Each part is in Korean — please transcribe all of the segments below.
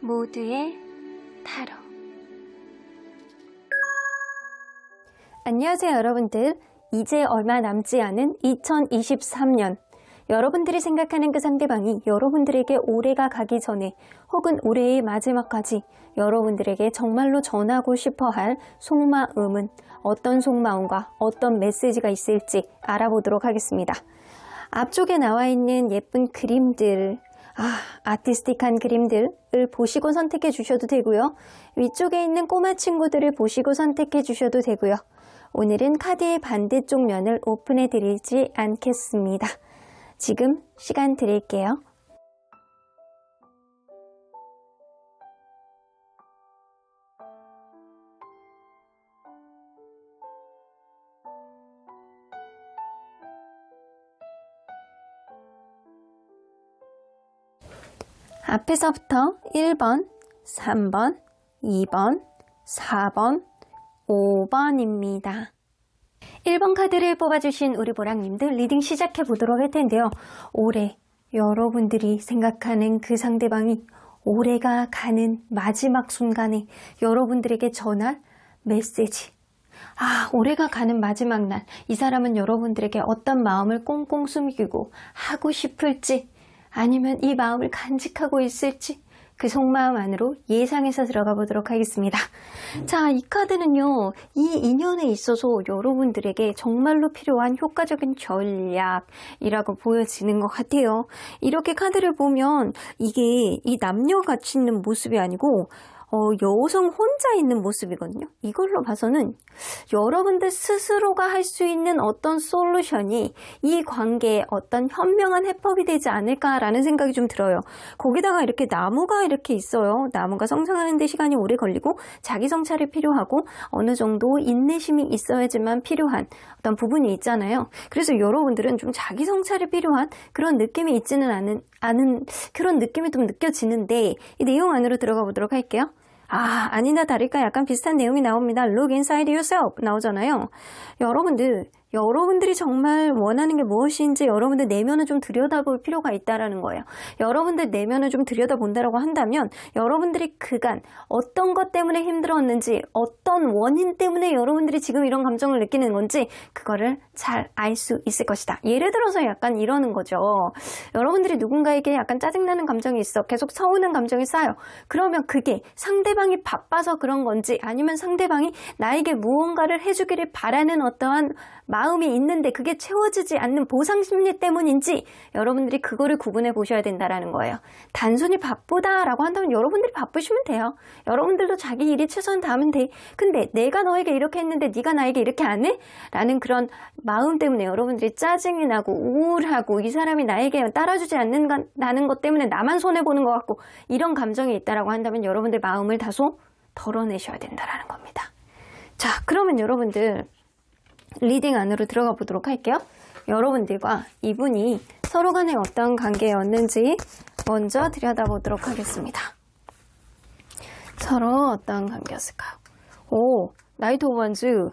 모두의 타로. 안녕하세요 여러분들. 이제 얼마 남지 않은 2023년, 여러분들이 생각하는 그 상대방이 여러분들에게 올해가 가기 전에 혹은 올해의 마지막까지 여러분들에게 정말로 전하고 싶어할 속마음은 어떤 속마음과 어떤 메시지가 있을지 알아보도록 하겠습니다. 앞쪽에 나와 있는 예쁜 그림들, 아티스틱한 그림들을 보시고 선택해 주셔도 되고요. 위쪽에 있는 꼬마 친구들을 보시고 선택해 주셔도 되고요. 오늘은 카드의 반대쪽 면을 오픈해 드리지 않겠습니다. 지금 시간 드릴게요. 앞에서부터 1번, 3번, 2번, 4번, 5번입니다. 1번 카드를 뽑아주신 우리 보랑님들 리딩 시작해 보도록 할 텐데요. 올해 여러분들이 생각하는 그 상대방이 올해가 가는 마지막 순간에 여러분들에게 전할 메시지. 올해가 가는 마지막 날, 이 사람은 여러분들에게 어떤 마음을 꽁꽁 숨기고 하고 싶을지, 아니면 이 마음을 간직하고 있을지, 그 속마음 안으로 예상해서 들어가 보도록 하겠습니다. 자, 이 카드는요, 이 인연에 있어서 여러분들에게 정말로 필요한 효과적인 전략이라고 보여지는 것 같아요. 이렇게 카드를 보면 이게 이 남녀 같이 있는 모습이 아니고 여성 혼자 있는 모습이거든요. 이걸로 봐서는 여러분들 스스로가 할 수 있는 어떤 솔루션이 이 관계에 어떤 현명한 해법이 되지 않을까라는 생각이 좀 들어요. 거기다가 이렇게 나무가 이렇게 있어요. 나무가 성장하는 데 시간이 오래 걸리고 자기 성찰이 필요하고 어느 정도 인내심이 있어야지만 필요한 어떤 부분이 있잖아요. 그래서 여러분들은 좀 자기 성찰이 필요한 그런 느낌이 있지는 않은 그런 느낌이 좀 느껴지는데, 이 내용 안으로 들어가 보도록 할게요. 아니나 다를까 약간 비슷한 내용이 나옵니다. Look inside yourself 나오잖아요. 여러분들이 정말 원하는 게 무엇인지 여러분들 내면을 좀 들여다볼 필요가 있다라는 거예요. 여러분들 내면을 좀 들여다본다라고 한다면 여러분들이 그간 어떤 것 때문에 힘들었는지, 어떤 원인 때문에 여러분들이 지금 이런 감정을 느끼는 건지 그거를 잘 알 수 있을 것이다. 예를 들어서 약간 이러는 거죠. 여러분들이 누군가에게 약간 짜증나는 감정이 있어. 계속 서운한 감정이 쌓여. 그러면 그게 상대방이 바빠서 그런 건지, 아니면 상대방이 나에게 무언가를 해주기를 바라는 어떠한 마음이 있는데 그게 채워지지 않는 보상심리 때문인지 여러분들이 그거를 구분해 보셔야 된다라는 거예요. 단순히 바쁘다라고 한다면 여러분들이 바쁘시면 돼요. 여러분들도 자기 일이 최선을 다하면 돼. 근데 내가 너에게 이렇게 했는데 네가 나에게 이렇게 안 해? 라는 그런 마음 때문에 여러분들이 짜증이 나고 우울하고, 이 사람이 나에게 따라주지 않는다는 것 때문에 나만 손해보는 것 같고, 이런 감정이 있다라고 한다면 여러분들 마음을 다소 덜어내셔야 된다라는 겁니다. 자, 그러면 여러분들 리딩 안으로 들어가 보도록 할게요. 여러분들과 이분이 서로 간에 어떤 관계였는지 먼저 들여다보도록 하겠습니다. 서로 어떤 관계였을까요? 나이트 오브 원즈.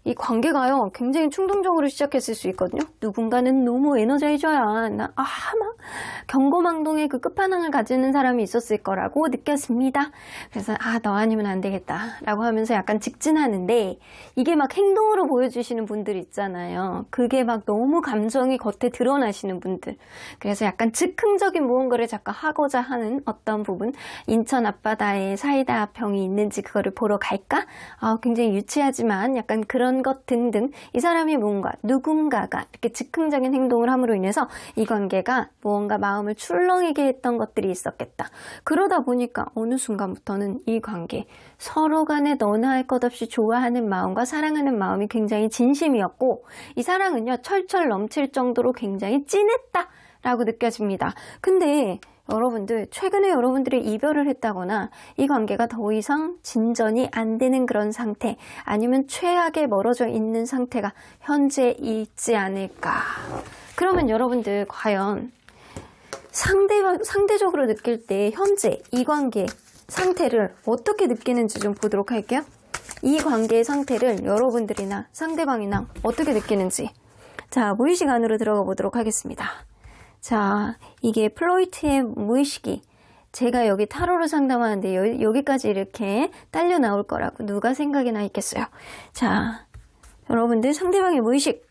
이 관계가요, 굉장히 충동적으로 시작했을 수 있거든요. 누군가는 너무 에너자이저야. 막 경고망동의 그 끝판왕을 가지는 사람이 있었을 거라고 느꼈습니다. 그래서 너 아니면 안 되겠다 라고 하면서 약간 직진하는데, 이게 막 행동으로 보여주시는 분들 있잖아요. 그게 막 너무 감정이 겉에 드러나시는 분들. 그래서 약간 즉흥적인 무언가를 자꾸 하고자 하는 어떤 부분. 인천 앞바다에 사이다 병이 있는지 그거를 보러 갈까? 굉장히 유치하지만 약간 그런 것 등등, 이 사람이 누군가가 이렇게 즉흥적인 행동을 함으로 인해서 이 관계가 무언가 마음을 출렁이게 했던 것들이 있었겠다. 그러다 보니까 어느 순간부터는 이 관계, 서로 간에 너나 할 것 없이 좋아하는 마음과 사랑하는 마음이 굉장히 진심이었고, 이 사랑은요 철철 넘칠 정도로 굉장히 찐했다라고 느껴집니다. 근데 여러분들, 최근에 여러분들이 이별을 했다거나 이 관계가 더 이상 진전이 안 되는 그런 상태, 아니면 최악에 멀어져 있는 상태가 현재 있지 않을까. 그러면 여러분들 과연 상대적으로 느낄 때 현재 이 관계 상태를 어떻게 느끼는지 좀 보도록 할게요. 이 관계의 상태를 여러분들이나 상대방이나 어떻게 느끼는지. 자, 무의식 안으로 들어가 보도록 하겠습니다. 자, 이게 플로이트의 무의식이 제가 여기 타로로 상담하는데 여기까지 이렇게 딸려 나올 거라고 누가 생각이나 했겠어요. 자, 여러분들 상대방의 무의식.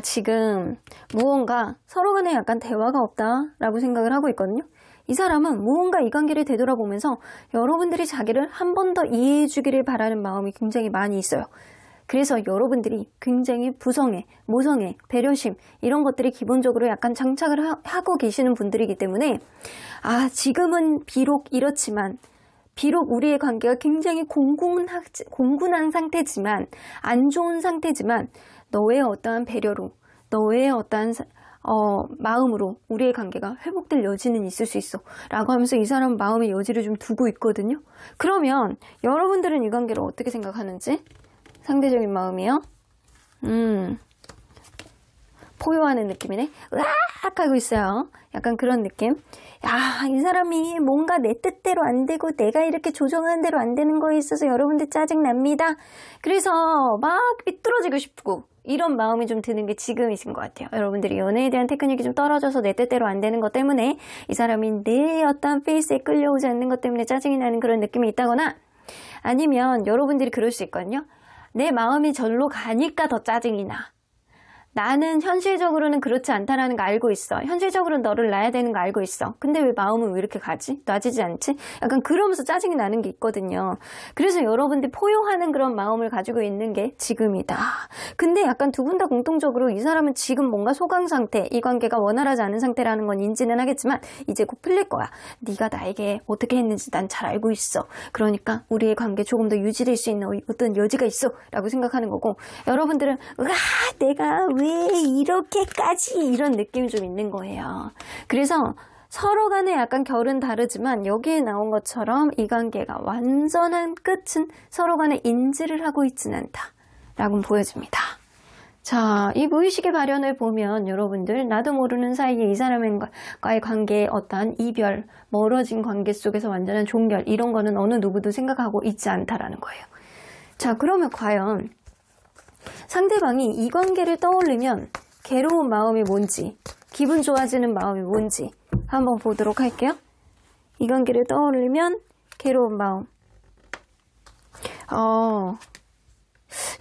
지금 무언가 서로 간에 약간 대화가 없다라고 생각을 하고 있거든요. 이 사람은 무언가 이 관계를 되돌아보면서 여러분들이 자기를 한 번 더 이해해 주기를 바라는 마음이 굉장히 많이 있어요. 그래서 여러분들이 굉장히 부성애, 모성애, 배려심 이런 것들이 기본적으로 약간 장착을 하고 계시는 분들이기 때문에 지금은 비록 이렇지만 비록 우리의 관계가 굉장히 공군한 상태지만 안 좋은 상태지만 너의 어떠한 배려로 너의 어떠한 마음으로 우리의 관계가 회복될 여지는 있을 수 있어 라고 하면서 이 사람 마음의 여지를 좀 두고 있거든요. 그러면 여러분들은 이 관계를 어떻게 생각하는지 상대적인 마음이요. 포효하는 느낌이네. 으악 하고 있어요. 약간 그런 느낌. 이 사람이 뭔가 내 뜻대로 안 되고 내가 이렇게 조정하는 대로 안 되는 거에 있어서 여러분들 짜증납니다. 그래서 막 삐뚤어지고 싶고 이런 마음이 좀 드는 게 지금이신 것 같아요. 여러분들이 연애에 대한 테크닉이 좀 떨어져서 내 뜻대로 안 되는 것 때문에 이 사람이 내 어떤 페이스에 끌려오지 않는 것 때문에 짜증이 나는 그런 느낌이 있다거나 아니면 여러분들이 그럴 수 있거든요. 내 마음이 절로 가니까 더 짜증이 나. 나는 현실적으로는 그렇지 않다라는 거 알고 있어. 현실적으로 너를 놔야 되는 거 알고 있어. 근데 왜 마음은 왜 이렇게 가지? 놔지지 않지? 약간 그러면서 짜증이 나는 게 있거든요. 그래서 여러분들이 포용하는 그런 마음을 가지고 있는 게 지금이다. 근데 약간 두 분 다 공통적으로 이 사람은 지금 뭔가 소강 상태, 이 관계가 원활하지 않은 상태라는 건 인지는 하겠지만 이제 곧 풀릴 거야. 네가 나에게 어떻게 했는지 난 잘 알고 있어. 그러니까 우리의 관계 조금 더 유지될 수 있는 어떤 여지가 있어 라고 생각하는 거고 여러분들은 내가 왜 이렇게까지 이런 느낌이 좀 있는 거예요. 그래서 서로 간에 약간 결은 다르지만 여기에 나온 것처럼 이 관계가 완전한 끝은 서로 간에 인지를 하고 있진 않다 라고 보여집니다. 자, 이 무의식의 발현을 보면 여러분들 나도 모르는 사이에 이 사람과의 관계의 어떠한 이별, 멀어진 관계 속에서 완전한 종결 이런 거는 어느 누구도 생각하고 있지 않다라는 거예요. 자, 그러면 과연 상대방이 이 관계를 떠올리면 괴로운 마음이 뭔지, 기분 좋아지는 마음이 뭔지 한번 보도록 할게요. 이 관계를 떠올리면 괴로운 마음.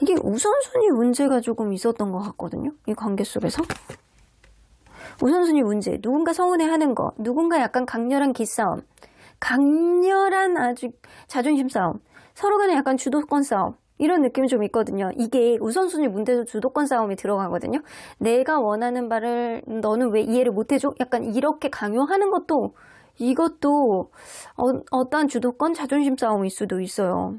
이게 우선순위 문제가 조금 있었던 것 같거든요. 이 관계 속에서. 우선순위 문제, 누군가 서운해하는 거, 누군가 약간 강렬한 기싸움, 강렬한 아주 자존심 싸움, 서로 간에 약간 주도권 싸움 이런 느낌이 좀 있거든요. 이게 우선순위 문제도 주도권 싸움이 들어가거든요. 내가 원하는 바를 너는 왜 이해를 못해줘? 약간 이렇게 강요하는 것도 이것도 어떠한 주도권 자존심 싸움일 수도 있어요.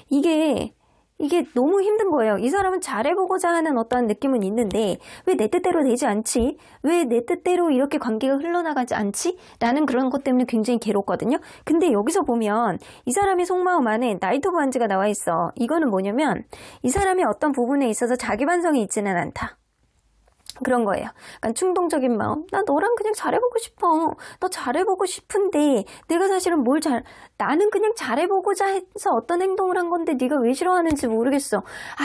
이게 너무 힘든 거예요. 이 사람은 잘해보고자 하는 어떠한 느낌은 있는데 왜 내 뜻대로 되지 않지? 왜 내 뜻대로 이렇게 관계가 흘러나가지 않지? 라는 그런 것 때문에 굉장히 괴롭거든요. 근데 여기서 보면 이 사람의 속마음 안에 나이트 오브 완즈가 나와 있어. 이거는 뭐냐면 이 사람이 어떤 부분에 있어서 자기 반성이 있지는 않다. 그런 거예요. 약간 충동적인 마음. 나 너랑 그냥 잘해보고 싶어. 너 잘해보고 싶은데 내가 사실은 나는 그냥 잘해보고자 해서 어떤 행동을 한 건데 네가 왜 싫어하는지 모르겠어.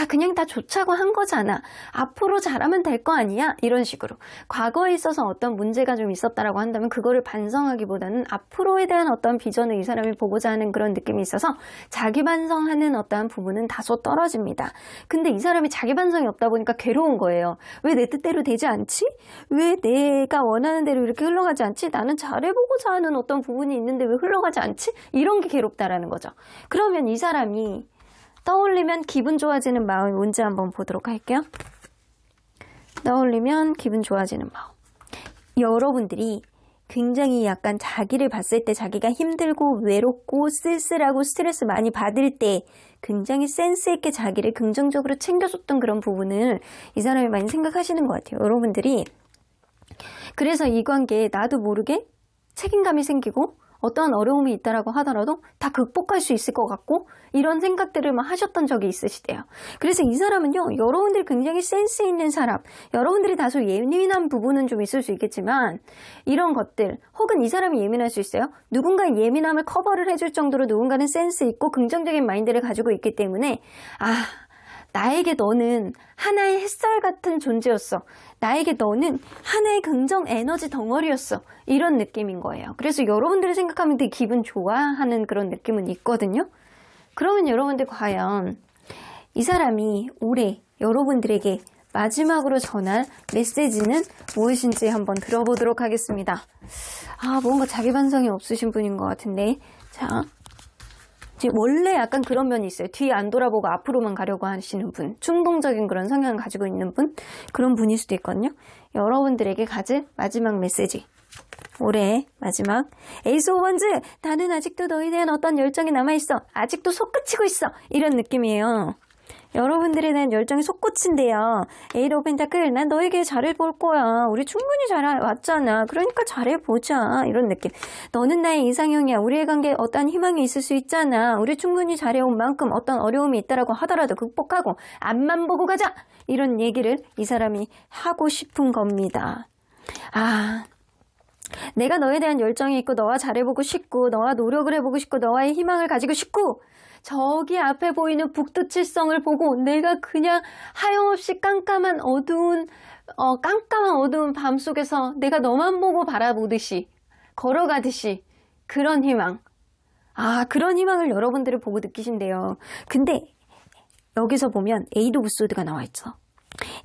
그냥 다 좋자고 한 거잖아. 앞으로 잘하면 될 거 아니야? 이런 식으로. 과거에 있어서 어떤 문제가 좀 있었다라고 한다면 그거를 반성하기보다는 앞으로에 대한 어떤 비전을 이 사람이 보고자 하는 그런 느낌이 있어서 자기 반성하는 어떠한 부분은 다소 떨어집니다. 근데 이 사람이 자기 반성이 없다 보니까 괴로운 거예요. 왜 내 뜻대로 되지 않지? 왜 내가 원하는 대로 이렇게 흘러가지 않지? 나는 잘해보고자 하는 어떤 부분이 있는데 왜 흘러가지 않지? 이런 게 괴롭다라는 거죠. 그러면 이 사람이 떠올리면 기분 좋아지는 마음이 뭔지 한번 보도록 할게요. 떠올리면 기분 좋아지는 마음. 여러분들이 굉장히 약간 자기를 봤을 때 자기가 힘들고 외롭고 쓸쓸하고 스트레스 많이 받을 때 굉장히 센스 있게 자기를 긍정적으로 챙겨줬던 그런 부분을 이 사람이 많이 생각하시는 것 같아요. 여러분들이 그래서 이 관계에 나도 모르게 책임감이 생기고 어떠한 어려움이 있다라고 하더라도 다 극복할 수 있을 것 같고 이런 생각들을 막 하셨던 적이 있으시대요. 그래서 이 사람은요, 여러분들이 굉장히 센스 있는 사람, 여러분들이 다소 예민한 부분은 좀 있을 수 있겠지만 이런 것들, 혹은 이 사람이 예민할 수 있어요. 누군가의 예민함을 커버를 해줄 정도로 누군가는 센스 있고 긍정적인 마인드를 가지고 있기 때문에 나에게 너는 하나의 햇살 같은 존재였어. 나에게 너는 하나의 긍정 에너지 덩어리였어. 이런 느낌인 거예요. 그래서 여러분들이 생각하면 되게 기분 좋아하는 그런 느낌은 있거든요. 그러면 여러분들 과연 이 사람이 올해 여러분들에게 마지막으로 전할 메시지는 무엇인지 한번 들어보도록 하겠습니다. 뭔가 자기 반성이 없으신 분인 것 같은데. 자, 원래 약간 그런 면이 있어요. 뒤에 안 돌아보고 앞으로만 가려고 하시는 분, 충동적인 그런 성향을 가지고 있는 분, 그런 분일 수도 있거든요. 여러분들에게 가질 마지막 메시지, 올해 마지막 에이스 오브 원즈, 나는 아직도 너에 대한 어떤 열정이 남아있어. 아직도 솟구치고 있어. 이런 느낌이에요. 여러분들에 대한 열정이 솟구친대요. 에이스 오브 펜타클, 난 너에게 잘해볼 거야. 우리 충분히 잘해왔잖아. 그러니까 잘해보자. 이런 느낌. 너는 나의 이상형이야. 우리의 관계에 어떤 희망이 있을 수 있잖아. 우리 충분히 잘해온 만큼 어떤 어려움이 있다라고 하더라도 극복하고 앞만 보고 가자. 이런 얘기를 이 사람이 하고 싶은 겁니다. 내가 너에 대한 열정이 있고 너와 잘해보고 싶고 너와 노력을 해보고 싶고 너와의 희망을 가지고 싶고, 저기 앞에 보이는 북두칠성을 보고 내가 그냥 하염없이 깜깜한 어두운 밤 속에서 내가 너만 보고 바라보듯이 걸어가듯이, 그런 희망. 그런 희망을 여러분들을 보고 느끼신대요. 근데 여기서 보면 에이드 오브 소드가 나와 있죠.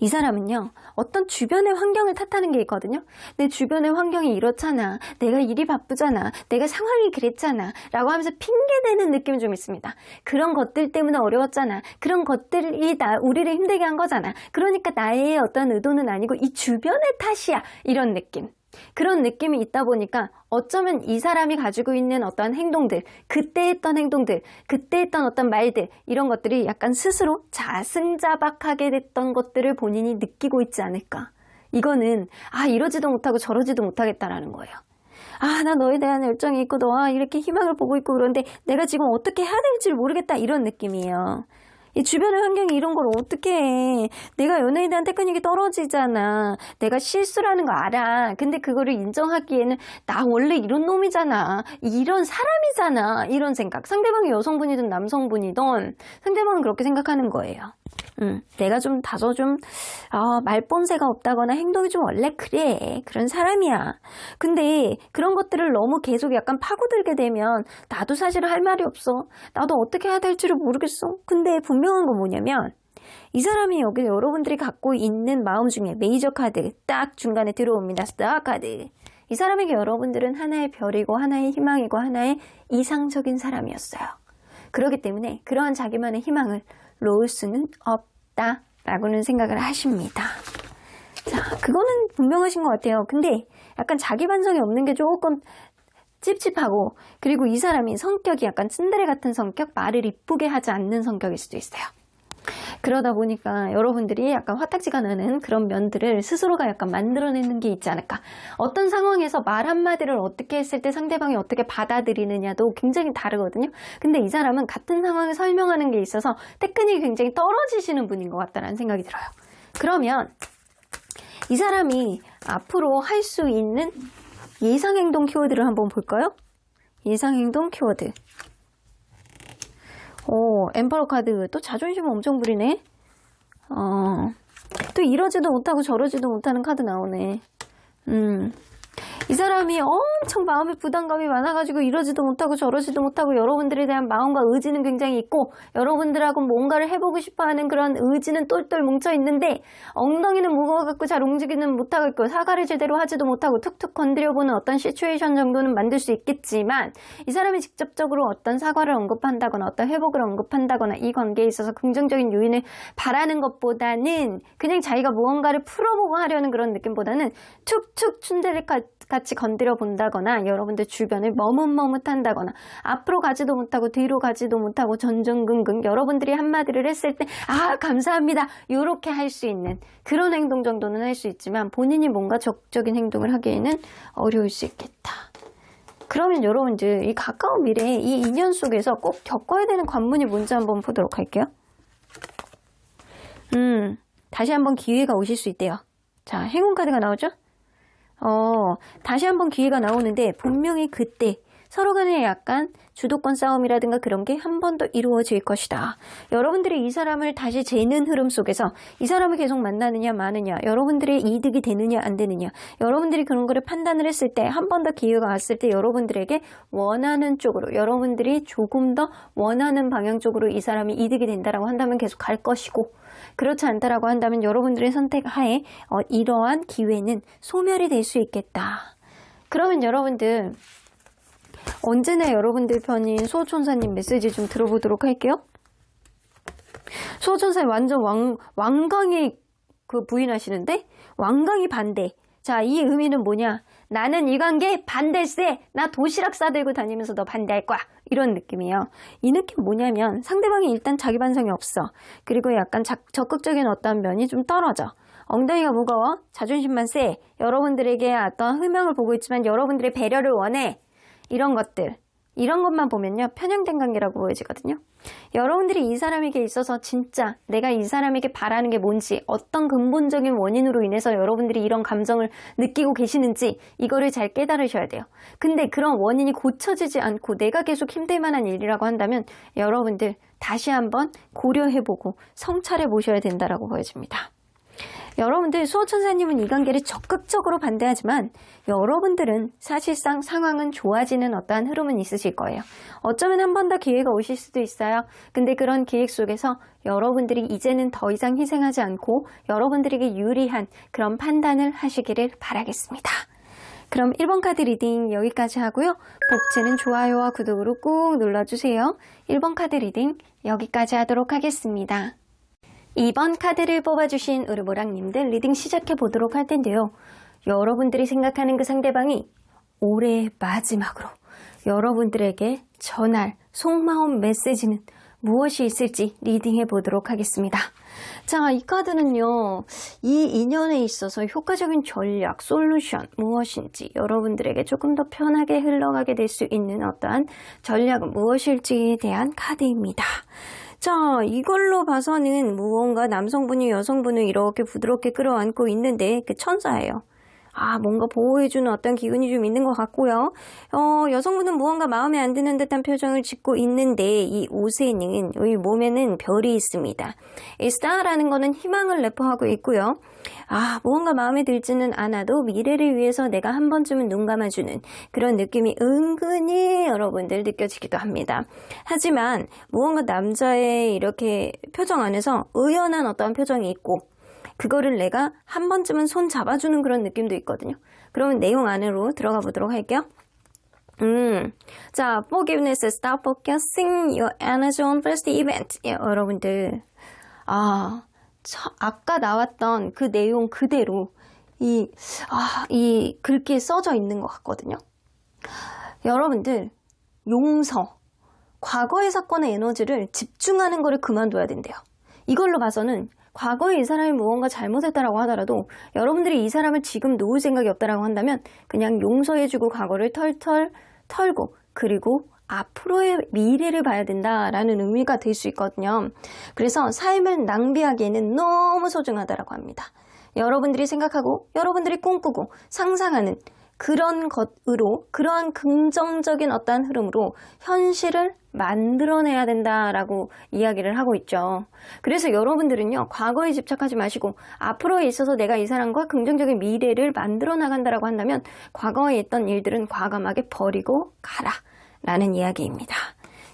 이 사람은요, 어떤 주변의 환경을 탓하는 게 있거든요. 내 주변의 환경이 이렇잖아. 내가 일이 바쁘잖아. 내가 상황이 그랬잖아. 라고 하면서 핑계대는 느낌이 좀 있습니다. 그런 것들 때문에 어려웠잖아. 그런 것들이 우리를 힘들게 한 거잖아. 그러니까 나의 어떤 의도는 아니고 이 주변의 탓이야. 이런 느낌. 그런 느낌이 있다 보니까 어쩌면 이 사람이 가지고 있는 어떤 행동들, 그때 했던 행동들, 그때 했던 어떤 말들, 이런 것들이 약간 스스로 자승자박하게 됐던 것들을 본인이 느끼고 있지 않을까. 이거는 이러지도 못하고 저러지도 못하겠다라는 거예요. 나 너에 대한 열정이 있고 너와 이렇게 희망을 보고 있고, 그런데 내가 지금 어떻게 해야 될지 모르겠다, 이런 느낌이에요. 이 주변의 환경이 이런 걸 어떻게 해. 내가 연예인에 대한 테크닉이 떨어지잖아. 내가 실수라는 거 알아. 근데 그거를 인정하기에는 나 원래 이런 놈이잖아. 이런 사람이잖아. 이런 생각. 상대방이 여성분이든 남성분이든 상대방은 그렇게 생각하는 거예요. 내가 다소 말본새가 없다거나 행동이 좀 원래 그래. 그런 사람이야. 근데 그런 것들을 너무 계속 약간 파고들게 되면 나도 사실 할 말이 없어. 나도 어떻게 해야 될지를 모르겠어. 근데 분명한 건 뭐냐면, 이 사람이 여기 여러분들이 갖고 있는 마음 중에 메이저 카드 딱 중간에 들어옵니다. 스타 카드. 이 사람에게 여러분들은 하나의 별이고 하나의 희망이고 하나의 이상적인 사람이었어요. 그렇기 때문에 그러한 자기만의 희망을 놓을 수는 없다라고는 생각을 하십니다. 자, 그거는 분명하신 것 같아요. 근데 약간 자기 반성이 없는 게 조금 찝찝하고, 그리고 이 사람이 성격이 약간 츤데레 같은 성격, 말을 이쁘게 하지 않는 성격일 수도 있어요. 그러다 보니까 여러분들이 약간 화딱지가 나는 그런 면들을 스스로가 약간 만들어내는 게 있지 않을까. 어떤 상황에서 말 한마디를 어떻게 했을 때 상대방이 어떻게 받아들이느냐도 굉장히 다르거든요. 근데 이 사람은 같은 상황을 설명하는 게 있어서 테크닉이 굉장히 떨어지시는 분인 것 같다는 생각이 들어요. 그러면 이 사람이 앞으로 할 수 있는 예상행동 키워드를 한번 볼까요? 예상행동 키워드. 엠퍼러 카드. 또 자존심 엄청 부리네. 또 이러지도 못하고 저러지도 못하는 카드 나오네. 이 사람이 엄청 마음에 부담감이 많아가지고 이러지도 못하고 저러지도 못하고, 여러분들에 대한 마음과 의지는 굉장히 있고 여러분들하고 뭔가를 해보고 싶어하는 그런 의지는 똘똘 뭉쳐있는데 엉덩이는 무거워갖고 잘 움직이는 못하고 있고, 사과를 제대로 하지도 못하고 툭툭 건드려보는 어떤 시츄에이션 정도는 만들 수 있겠지만, 이 사람이 직접적으로 어떤 사과를 언급한다거나 어떤 회복을 언급한다거나 이 관계에 있어서 긍정적인 요인을 바라는 것보다는 그냥 자기가 무언가를 풀어보고 하려는 그런 느낌보다는 툭툭 춘대를 같이 건드려 본다거나, 여러분들 주변을 머뭇머뭇한다거나, 앞으로 가지도 못하고 뒤로 가지도 못하고 전전긍긍, 여러분들이 한마디를 했을 때 감사합니다 이렇게 할 수 있는 그런 행동 정도는 할 수 있지만, 본인이 뭔가 적극적인 행동을 하기에는 어려울 수 있겠다. 그러면 여러분들 이 가까운 미래에 이 인연 속에서 꼭 겪어야 되는 관문이 뭔지 한번 보도록 할게요. 다시 한번 기회가 오실 수 있대요. 자, 행운 카드가 나오죠? 다시 한번 기회가 나오는데 분명히 그때 서로 간에 약간 주도권 싸움이라든가 그런 게 한 번 더 이루어질 것이다. 여러분들이 이 사람을 다시 재는 흐름 속에서 이 사람을 계속 만나느냐 마느냐, 여러분들의 이득이 되느냐 안 되느냐, 여러분들이 그런 거를 판단을 했을 때 한 번 더 기회가 왔을 때 여러분들에게 원하는 쪽으로, 여러분들이 조금 더 원하는 방향 쪽으로 이 사람이 이득이 된다라고 한다면 계속 갈 것이고, 그렇지 않다라고 한다면 여러분들의 선택하에 이러한 기회는 소멸이 될 수 있겠다. 그러면 여러분들 언제나 여러분들 편인 수호천사님 메시지 좀 들어보도록 할게요. 수호천사님 완전 완강히 부인하시는데 완강히 반대. 자, 이 의미는 뭐냐? 나는 이 관계 반대세. 나 도시락 싸들고 다니면서 너 반대할 거야. 이런 느낌이에요. 이 느낌 뭐냐면 상대방이 일단 자기 반성이 없어. 그리고 약간 적극적인 어떤 면이 좀 떨어져. 엉덩이가 무거워. 자존심만 세. 여러분들에게 어떤 희망을 보고 있지만 여러분들의 배려를 원해. 이런 것들. 이런 것만 보면요. 편향된 관계라고 보여지거든요. 여러분들이 이 사람에게 있어서 진짜 내가 이 사람에게 바라는 게 뭔지, 어떤 근본적인 원인으로 인해서 여러분들이 이런 감정을 느끼고 계시는지 이거를 잘 깨달으셔야 돼요. 근데 그런 원인이 고쳐지지 않고 내가 계속 힘들 만한 일이라고 한다면 여러분들 다시 한번 고려해보고 성찰해 보셔야 된다라고 보여집니다. 여러분들 수호천사님은 이 관계를 적극적으로 반대하지만 여러분들은 사실상 상황은 좋아지는 어떠한 흐름은 있으실 거예요. 어쩌면 한 번 더 기회가 오실 수도 있어요. 근데 그런 기획 속에서 여러분들이 이제는 더 이상 희생하지 않고 여러분들에게 유리한 그런 판단을 하시기를 바라겠습니다. 그럼 1번 카드 리딩 여기까지 하고요. 복채는 좋아요와 구독으로 꾹 눌러주세요. 1번 카드 리딩 여기까지 하도록 하겠습니다. 2번 카드를 뽑아주신 우르보랑님들 리딩 시작해 보도록 할 텐데요. 여러분들이 생각하는 그 상대방이 올해의 마지막으로 여러분들에게 전할 속마음 메시지는 무엇이 있을지 리딩해 보도록 하겠습니다. 자, 이 카드는요, 이 인연에 있어서 효과적인 전략, 솔루션 무엇인지, 여러분들에게 조금 더 편하게 흘러가게 될 수 있는 어떠한 전략은 무엇일지에 대한 카드입니다. 자, 이걸로 봐서는 무언가 남성분이 여성분을 이렇게 부드럽게 끌어안고 있는데 그 천사예요. 뭔가 보호해주는 어떤 기운이 좀 있는 것 같고요. 여성분은 무언가 마음에 안 드는 듯한 표정을 짓고 있는데 이 옷에는, 이 몸에는 별이 있습니다. 이 스타라는 거는 희망을 내포하고 있고요. 무언가 마음에 들지는 않아도 미래를 위해서 내가 한 번쯤은 눈 감아주는 그런 느낌이 은근히 여러분들 느껴지기도 합니다. 하지만 무언가 남자의 이렇게 표정 안에서 의연한 어떠한 표정이 있고 그거를 내가 한 번쯤은 손 잡아주는 그런 느낌도 있거든요. 그러면 내용 안으로 들어가 보도록 할게요. 자, forgiveness, stop focusing your energy on first event. 여러분들, 아까 나왔던 그 내용 그대로 이 글귀에 써져 있는 것 같거든요. 여러분들, 용서, 과거의 사건의 에너지를 집중하는 거를 그만둬야 된대요. 이걸로 봐서는 과거에 이 사람이 무언가 잘못했다라고 하더라도 여러분들이 이 사람을 지금 놓을 생각이 없다라고 한다면 그냥 용서해주고 과거를 털털 털고 그리고 앞으로의 미래를 봐야 된다라는 의미가 될 수 있거든요. 그래서 삶을 낭비하기에는 너무 소중하다라고 합니다. 여러분들이 생각하고 여러분들이 꿈꾸고 상상하는 그런 것으로 그러한 긍정적인 어떠한 흐름으로 현실을 만들어내야 된다라고 이야기를 하고 있죠. 그래서 여러분들은요, 과거에 집착하지 마시고 앞으로에 있어서 내가 이 사람과 긍정적인 미래를 만들어 나간다라고 한다면 과거에 있던 일들은 과감하게 버리고 가라 라는 이야기입니다.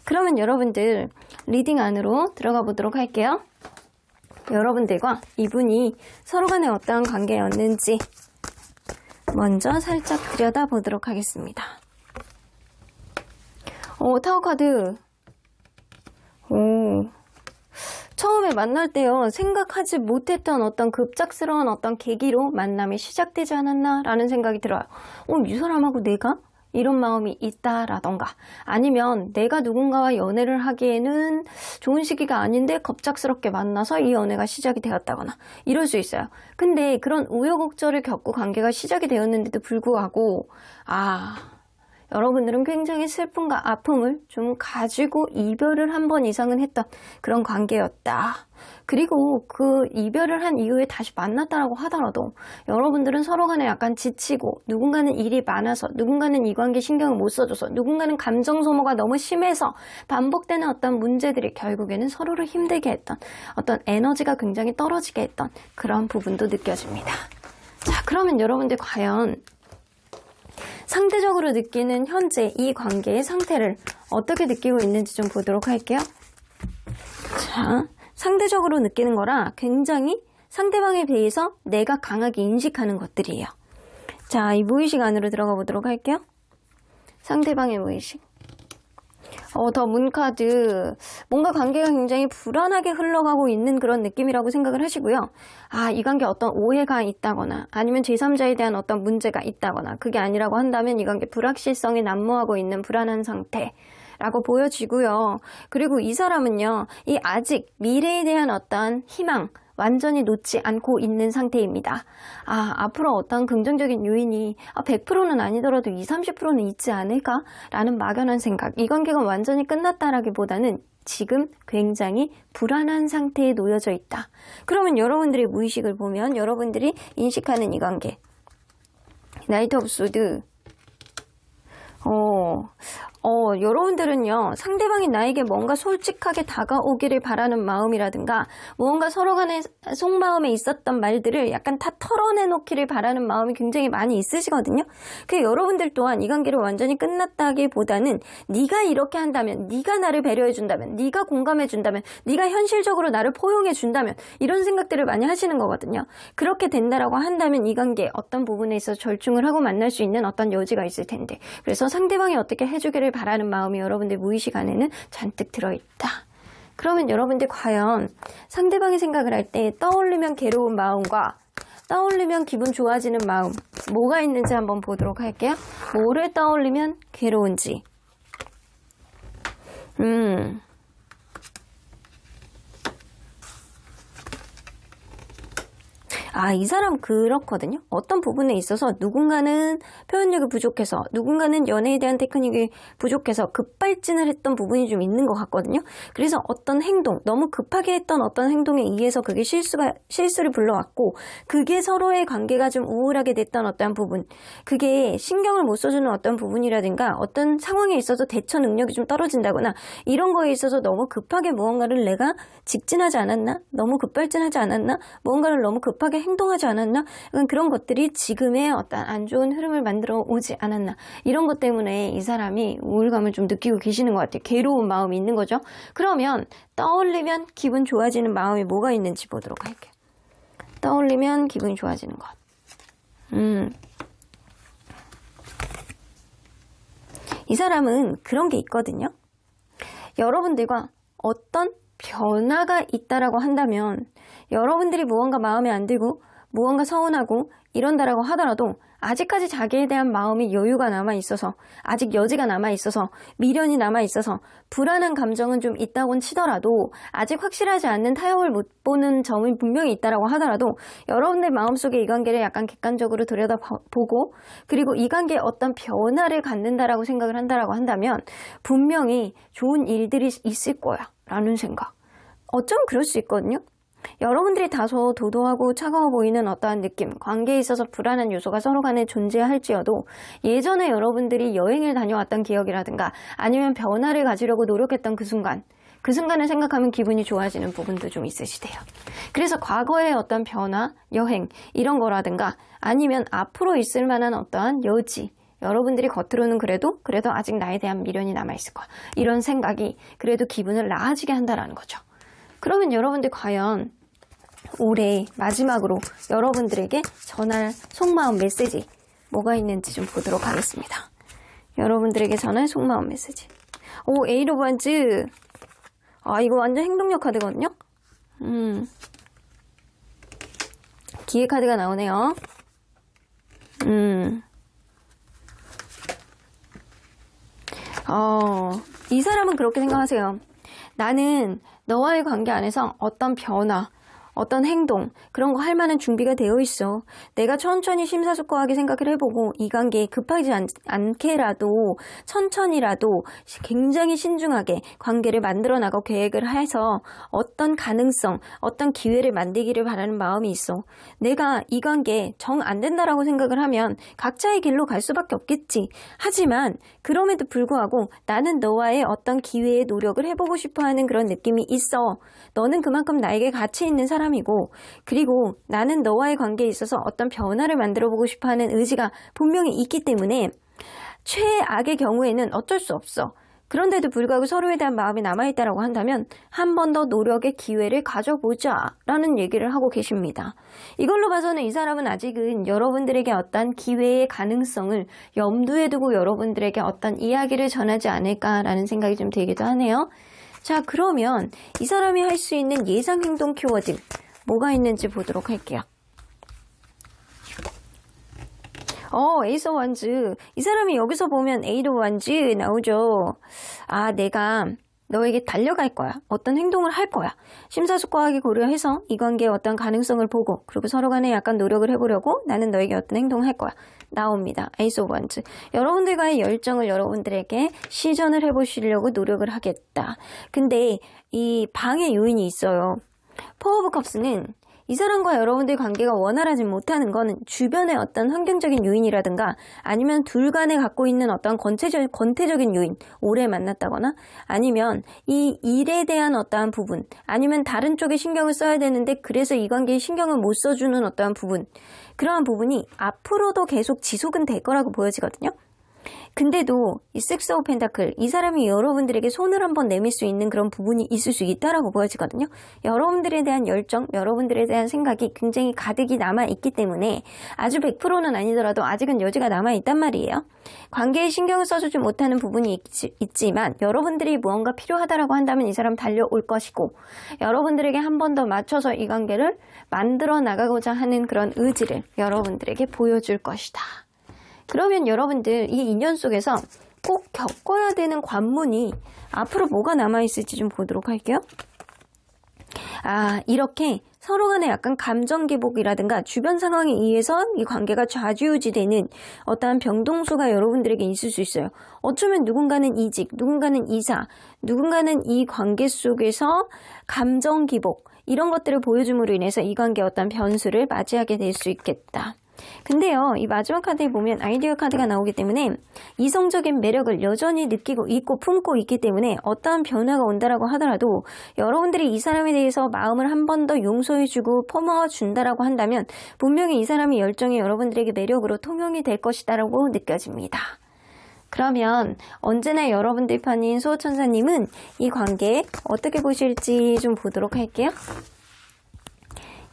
그러면 여러분들 리딩 안으로 들어가 보도록 할게요. 여러분들과 이분이 서로 간에 어떠한 관계였는지 먼저 살짝 들여다보도록 하겠습니다. 타워 카드. 처음에 만날 때요, 생각하지 못했던 어떤 급작스러운 어떤 계기로 만남이 시작되지 않았나 라는 생각이 들어요. 이 사람하고 내가 이런 마음이 있다라던가 아니면 내가 누군가와 연애를 하기에는 좋은 시기가 아닌데 갑작스럽게 만나서 이 연애가 시작이 되었다거나 이럴 수 있어요. 근데 그런 우여곡절을 겪고 관계가 시작이 되었는데도 불구하고 여러분들은 굉장히 슬픔과 아픔을 좀 가지고 이별을 한 번 이상은 했던 그런 관계였다. 그리고 그 이별을 한 이후에 다시 만났다라고 하더라도 여러분들은 서로 간에 약간 지치고 누군가는 일이 많아서 누군가는 이 관계 신경을 못 써줘서 누군가는 감정 소모가 너무 심해서 반복되는 어떤 문제들이 결국에는 서로를 힘들게 했던 어떤 에너지가 굉장히 떨어지게 했던 그런 부분도 느껴집니다. 자, 그러면 여러분들 과연 상대적으로 느끼는 현재 이 관계의 상태를 어떻게 느끼고 있는지 좀 보도록 할게요. 자, 상대적으로 느끼는 거라 굉장히 상대방에 비해서 내가 강하게 인식하는 것들이에요. 자, 이 무의식 안으로 들어가 보도록 할게요. 상대방의 무의식. 더 문카드. 뭔가 관계가 굉장히 불안하게 흘러가고 있는 그런 느낌이라고 생각을 하시고요. 아, 이 관계에 어떤 오해가 있다거나 아니면 제3자에 대한 어떤 문제가 있다거나 그게 아니라고 한다면 이 관계 불확실성이 난무하고 있는 불안한 상태라고 보여지고요. 그리고 이 사람은요, 이 아직 미래에 대한 어떤 희망, 완전히 놓지 않고 있는 상태입니다. 아, 앞으로 어떤 긍정적인 요인이 100%는 아니더라도 20, 30%는 있지 않을까라는 막연한 생각. 이 관계가 완전히 끝났다라기보다는 지금 굉장히 불안한 상태에 놓여져 있다. 그러면 여러분들의 무의식을 보면 여러분들이 인식하는 이 관계. 나이트 오브 소드. 여러분들은요, 상대방이 나에게 뭔가 솔직하게 다가오기를 바라는 마음이라든가, 무언가 서로 간의 속마음에 있었던 말들을 약간 다 털어내놓기를 바라는 마음이 굉장히 많이 있으시거든요. 그 여러분들 또한 이 관계를 완전히 끝났다기보다는, 네가 이렇게 한다면, 네가 나를 배려해준다면, 네가 공감해준다면, 네가 현실적으로 나를 포용해준다면, 이런 생각들을 많이 하시는 거거든요. 그렇게 된다라고 한다면 이 관계 어떤 부분에 있어서 절충을 하고 만날 수 있는 어떤 여지가 있을 텐데, 그래서 상대방이 어떻게 해주기를 바라는 마음이 여러분들 무의식 안에는 잔뜩 들어있다. 그러면 여러분들 과연 상대방이 생각을 할 때 떠올리면 괴로운 마음과 떠올리면 기분 좋아지는 마음 뭐가 있는지 한번 보도록 할게요. 뭐를 떠올리면 괴로운지. 아, 이 사람 그렇거든요. 어떤 부분에 있어서 누군가는 표현력이 부족해서 누군가는 연애에 대한 테크닉이 부족해서 급발진을 했던 부분이 좀 있는 것 같거든요. 그래서 어떤 행동, 너무 급하게 했던 어떤 행동에 의해서 그게 실수를 불러왔고 그게 서로의 관계가 좀 우울하게 됐던 어떤 부분, 그게 신경을 못 써주는 어떤 부분이라든가 어떤 상황에 있어서 대처 능력이 좀 떨어진다거나 이런 거에 있어서 너무 급하게 무언가를 내가 직진하지 않았나? 너무 급발진하지 않았나? 무언가를 너무 급하게 행동하지 않았나? 그런 것들이 지금의 어떤 안 좋은 흐름을 만들어 오지 않았나? 이런 것 때문에 이 사람이 우울감을 좀 느끼고 계시는 것 같아요. 괴로운 마음이 있는 거죠. 그러면 떠올리면 기분 좋아지는 마음이 뭐가 있는지 보도록 할게요. 떠올리면 기분이 좋아지는 것. 이 사람은 그런 게 있거든요. 여러분들과 어떤 변화가 있다라고 한다면 여러분들이 무언가 마음에 안 들고 무언가 서운하고 이런다라고 하더라도 아직까지 자기에 대한 마음이 여유가 남아있어서 아직 여지가 남아있어서 미련이 남아있어서 불안한 감정은 좀 있다곤 치더라도 아직 확실하지 않는 타협을 못 보는 점이 분명히 있다라고 하더라도 여러분들 마음속에 이 관계를 약간 객관적으로 들여다보고 그리고 이 관계에 어떤 변화를 갖는다라고 생각을 한다라고 한다면 분명히 좋은 일들이 있을 거야 라는 생각. 어쩜 그럴 수 있거든요. 여러분들이 다소 도도하고 차가워 보이는 어떠한 느낌, 관계에 있어서 불안한 요소가 서로 간에 존재할지어도 예전에 여러분들이 여행을 다녀왔던 기억이라든가 아니면 변화를 가지려고 노력했던 그 순간을 생각하면 기분이 좋아지는 부분도 좀 있으시대요. 그래서 과거의 어떤 변화, 여행 이런 거라든가 아니면 앞으로 있을 만한 어떠한 여지, 여러분들이 겉으로는 그래도 아직 나에 대한 미련이 남아있을 거야. 이런 생각이 그래도 기분을 나아지게 한다라는 거죠. 그러면 여러분들 과연 올해 마지막으로 여러분들에게 전할 속마음 메시지 뭐가 있는지 좀 보도록 하겠습니다. 여러분들에게 전할 속마음 메시지. 오, 에이트 오브 원즈. 아, 이거 완전 행동력 카드거든요. 기회 카드가 나오네요. 이 사람은 그렇게 생각하세요. 나는 너와의 관계 안에서 어떤 변화, 어떤 행동, 그런 거 할 만한 준비가 되어 있어. 내가 천천히 심사숙고하게 생각을 해보고 이 관계에 급하지 않게라도 천천히라도 굉장히 신중하게 관계를 만들어 나갈 계획을 해서 어떤 가능성, 어떤 기회를 만들기를 바라는 마음이 있어. 내가 이 관계 정 안 된다라고 생각을 하면 각자의 길로 갈 수밖에 없겠지. 하지만 그럼에도 불구하고 나는 너와의 어떤 기회에 노력을 해보고 싶어 하는 그런 느낌이 있어. 너는 그만큼 나에게 가치 있는 사람이고, 그리고 나는 너와의 관계에 있어서 어떤 변화를 만들어 보고 싶어 하는 의지가 분명히 있기 때문에 최악의 경우에는 어쩔 수 없어. 그런데도 불구하고 서로에 대한 마음이 남아있다라고 한다면 한 번 더 노력의 기회를 가져보자 라는 얘기를 하고 계십니다. 이걸로 봐서는 이 사람은 아직은 여러분들에게 어떤 기회의 가능성을 염두에 두고 여러분들에게 어떤 이야기를 전하지 않을까라는 생각이 좀 들기도 하네요. 자, 그러면 이 사람이 할 수 있는 예상 행동 키워드 뭐가 있는지 보도록 할게요. 에이스 원즈. 이 사람이 여기서 보면 에이드 원즈 나오죠. 아, 내가 너에게 달려갈 거야. 어떤 행동을 할 거야. 심사숙고하게 고려해서 이 관계의 어떤 가능성을 보고, 그리고 서로 간에 약간 노력을 해보려고 나는 너에게 어떤 행동을 할 거야. 나옵니다. 에이스 오브 원즈. 여러분들과의 열정을 여러분들에게 시전을 해보시려고 노력을 하겠다. 근데 이 방해 요인이 있어요. 포 오브 컵스는 이 사람과 여러분들 관계가 원활하지 못하는 거는 주변의 어떤 환경적인 요인이라든가 아니면 둘 간에 갖고 있는 어떤 권태적인 요인, 오래 만났다거나 아니면 이 일에 대한 어떠한 부분, 아니면 다른 쪽에 신경을 써야 되는데 그래서 이 관계에 신경을 못 써주는 어떠한 부분, 그러한 부분이 앞으로도 계속 지속은 될 거라고 보여지거든요. 근데도 이 식스 오브 펜타클, 이 사람이 여러분들에게 손을 한번 내밀 수 있는 그런 부분이 있을 수 있다라고 보여지거든요. 여러분들에 대한 열정, 여러분들에 대한 생각이 굉장히 가득이 남아있기 때문에 아주 100%는 아니더라도 아직은 여지가 남아있단 말이에요. 관계에 신경을 써주지 못하는 부분이 있지만 여러분들이 무언가 필요하다라고 한다면 이 사람 달려올 것이고, 여러분들에게 한 번 더 맞춰서 이 관계를 만들어 나가고자 하는 그런 의지를 여러분들에게 보여줄 것이다. 그러면 여러분들 이 인연 속에서 꼭 겪어야 되는 관문이 앞으로 뭐가 남아있을지 좀 보도록 할게요. 아, 이렇게 서로 간에 약간 감정 기복이라든가 주변 상황에 의해서 이 관계가 좌지우지되는 어떠한 변동수가 여러분들에게 있을 수 있어요. 어쩌면 누군가는 이직, 누군가는 이사, 누군가는 이 관계 속에서 감정 기복, 이런 것들을 보여줌으로 인해서 이 관계의 어떤 변수를 맞이하게 될 수 있겠다. 근데요, 이 마지막 카드에 보면 아이디어 카드가 나오기 때문에 이성적인 매력을 여전히 느끼고 있고 품고 있기 때문에 어떠한 변화가 온다라고 하더라도 여러분들이 이 사람에 대해서 마음을 한 번 더 용서해주고 퍼마워준다라고 한다면 분명히 이 사람의 열정이 여러분들에게 매력으로 통용이 될 것이다라고 느껴집니다. 그러면 언제나 여러분들 편인 수호천사님은 이 관계 어떻게 보실지 좀 보도록 할게요.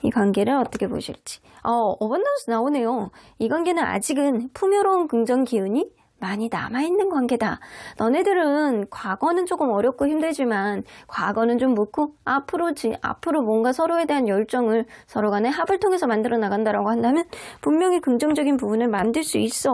이 관계를 어떻게 보실지. 어번던스 나오네요. 이 관계는 아직은 풍요로운 긍정 기운이 많이 남아있는 관계다. 너네들은 과거는 조금 어렵고 힘들지만 과거는 좀 묻고 앞으로 뭔가 서로에 대한 열정을 서로 간의 합을 통해서 만들어 나간다라고 한다면 분명히 긍정적인 부분을 만들 수 있어.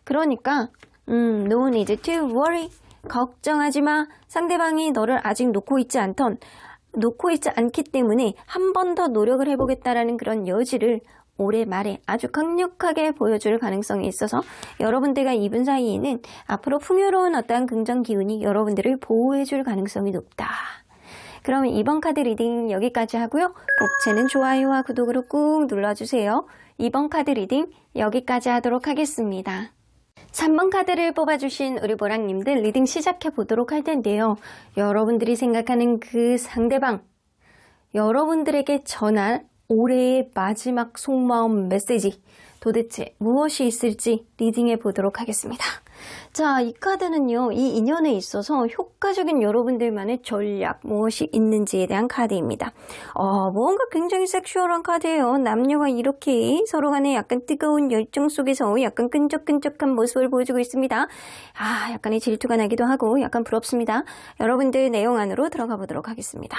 그러니까 no need to worry. 걱정하지 마. 상대방이 너를 아직 놓고 있지 않기 때문에 한 번 더 노력을 해보겠다라는 그런 여지를 올해 말에 아주 강력하게 보여줄 가능성이 있어서 여러분들과 이분 사이에는 앞으로 풍요로운 어떠한 긍정 기운이 여러분들을 보호해줄 가능성이 높다. 그러면 이번 카드 리딩 여기까지 하고요. 복채는 좋아요와 구독으로 꾹 눌러주세요. 이번 카드 리딩 여기까지 하도록 하겠습니다. 3번 카드를 뽑아주신 우리 보랑님들 리딩 시작해 보도록 할 텐데요. 여러분들이 생각하는 그 상대방, 여러분들에게 전할 올해의 마지막 속마음 메시지 도대체 무엇이 있을지 리딩해 보도록 하겠습니다. 자, 이 카드는요, 이 인연에 있어서 효과적인 여러분들만의 전략 무엇이 있는지에 대한 카드입니다. 뭔가 굉장히 섹슈얼한 카드예요. 남녀가 이렇게 서로 간에 약간 뜨거운 열정 속에서 약간 끈적끈적한 모습을 보여주고 있습니다. 약간의 질투가 나기도 하고 약간 부럽습니다. 여러분들 내용 안으로 들어가 보도록 하겠습니다.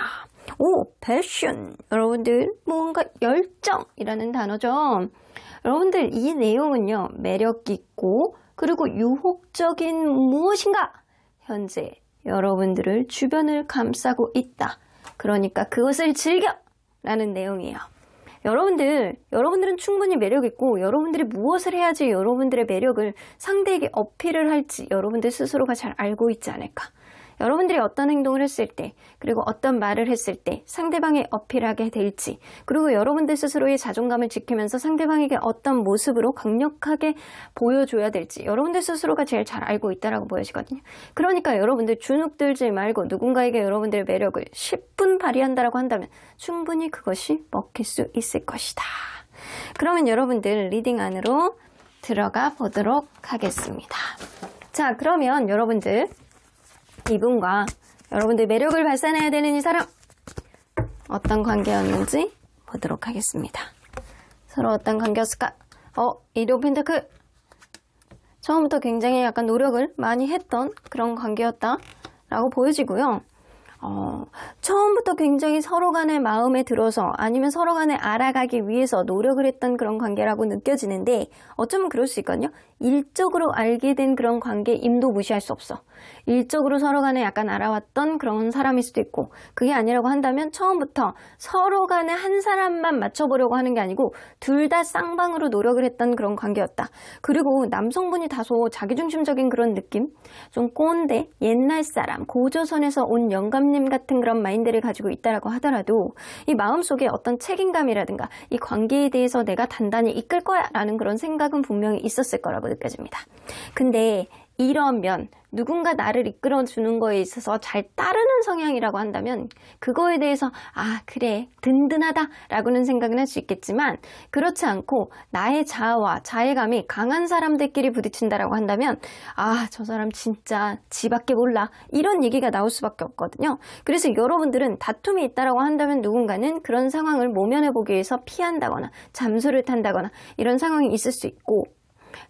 패션. 여러분들 뭔가 열정이라는 단어죠. 여러분들 이 내용은요, 매력 있고 그리고 유혹적인 무엇인가 현재 여러분들을 주변을 감싸고 있다. 그러니까 그것을 즐겨 라는 내용이에요. 여러분들은 충분히 매력있고 여러분들이 무엇을 해야지 여러분들의 매력을 상대에게 어필을 할지 여러분들 스스로가 잘 알고 있지 않을까. 여러분들이 어떤 행동을 했을 때 그리고 어떤 말을 했을 때 상대방에 어필하게 될지 그리고 여러분들 스스로의 자존감을 지키면서 상대방에게 어떤 모습으로 강력하게 보여줘야 될지 여러분들 스스로가 제일 잘 알고 있다라고 보여지거든요. 그러니까 여러분들 주눅 들지 말고 누군가에게 여러분들의 매력을 10분 발휘한다라고 한다면 충분히 그것이 먹힐 수 있을 것이다. 그러면 여러분들 리딩 안으로 들어가 보도록 하겠습니다. 자, 그러면 여러분들 이분과 여러분들 매력을 발산해야 되는 이 사람 어떤 관계였는지 보도록 하겠습니다. 서로 어떤 관계였을까? 에이드 오브 펜타클 처음부터 굉장히 약간 노력을 많이 했던 그런 관계였다라고 보여지고요. 처음부터 굉장히 서로 간의 마음에 들어서 아니면 서로 간에 알아가기 위해서 노력을 했던 그런 관계라고 느껴지는데 어쩌면 그럴 수 있거든요. 일적으로 알게 된 그런 관계임도 무시할 수 없어. 일적으로 서로 간에 약간 알아왔던 그런 사람일 수도 있고 그게 아니라고 한다면 처음부터 서로 간에 한 사람만 맞춰보려고 하는 게 아니고 둘 다 쌍방으로 노력을 했던 그런 관계였다. 그리고 남성분이 다소 자기중심적인 그런 느낌? 좀 꼰대, 옛날 사람, 고조선에서 온 영감님 같은 그런 마인드를 가지고 있다라고 하더라도 이 마음속에 어떤 책임감이라든가 이 관계에 대해서 내가 단단히 이끌 거야 라는 그런 생각은 분명히 있었을 거라고 느껴집니다. 근데 이러면 누군가 나를 이끌어주는 거에 있어서 잘 따르는 성향이라고 한다면 그거에 대해서 그래 든든하다 라고는 생각은 할 수 있겠지만 그렇지 않고 나의 자아와 자애감이 강한 사람들끼리 부딪힌다라고 한다면 저 사람 진짜 지밖에 몰라 이런 얘기가 나올 수밖에 없거든요. 그래서 여러분들은 다툼이 있다라고 한다면 누군가는 그런 상황을 모면해보기 위해서 피한다거나 잠수를 탄다거나 이런 상황이 있을 수 있고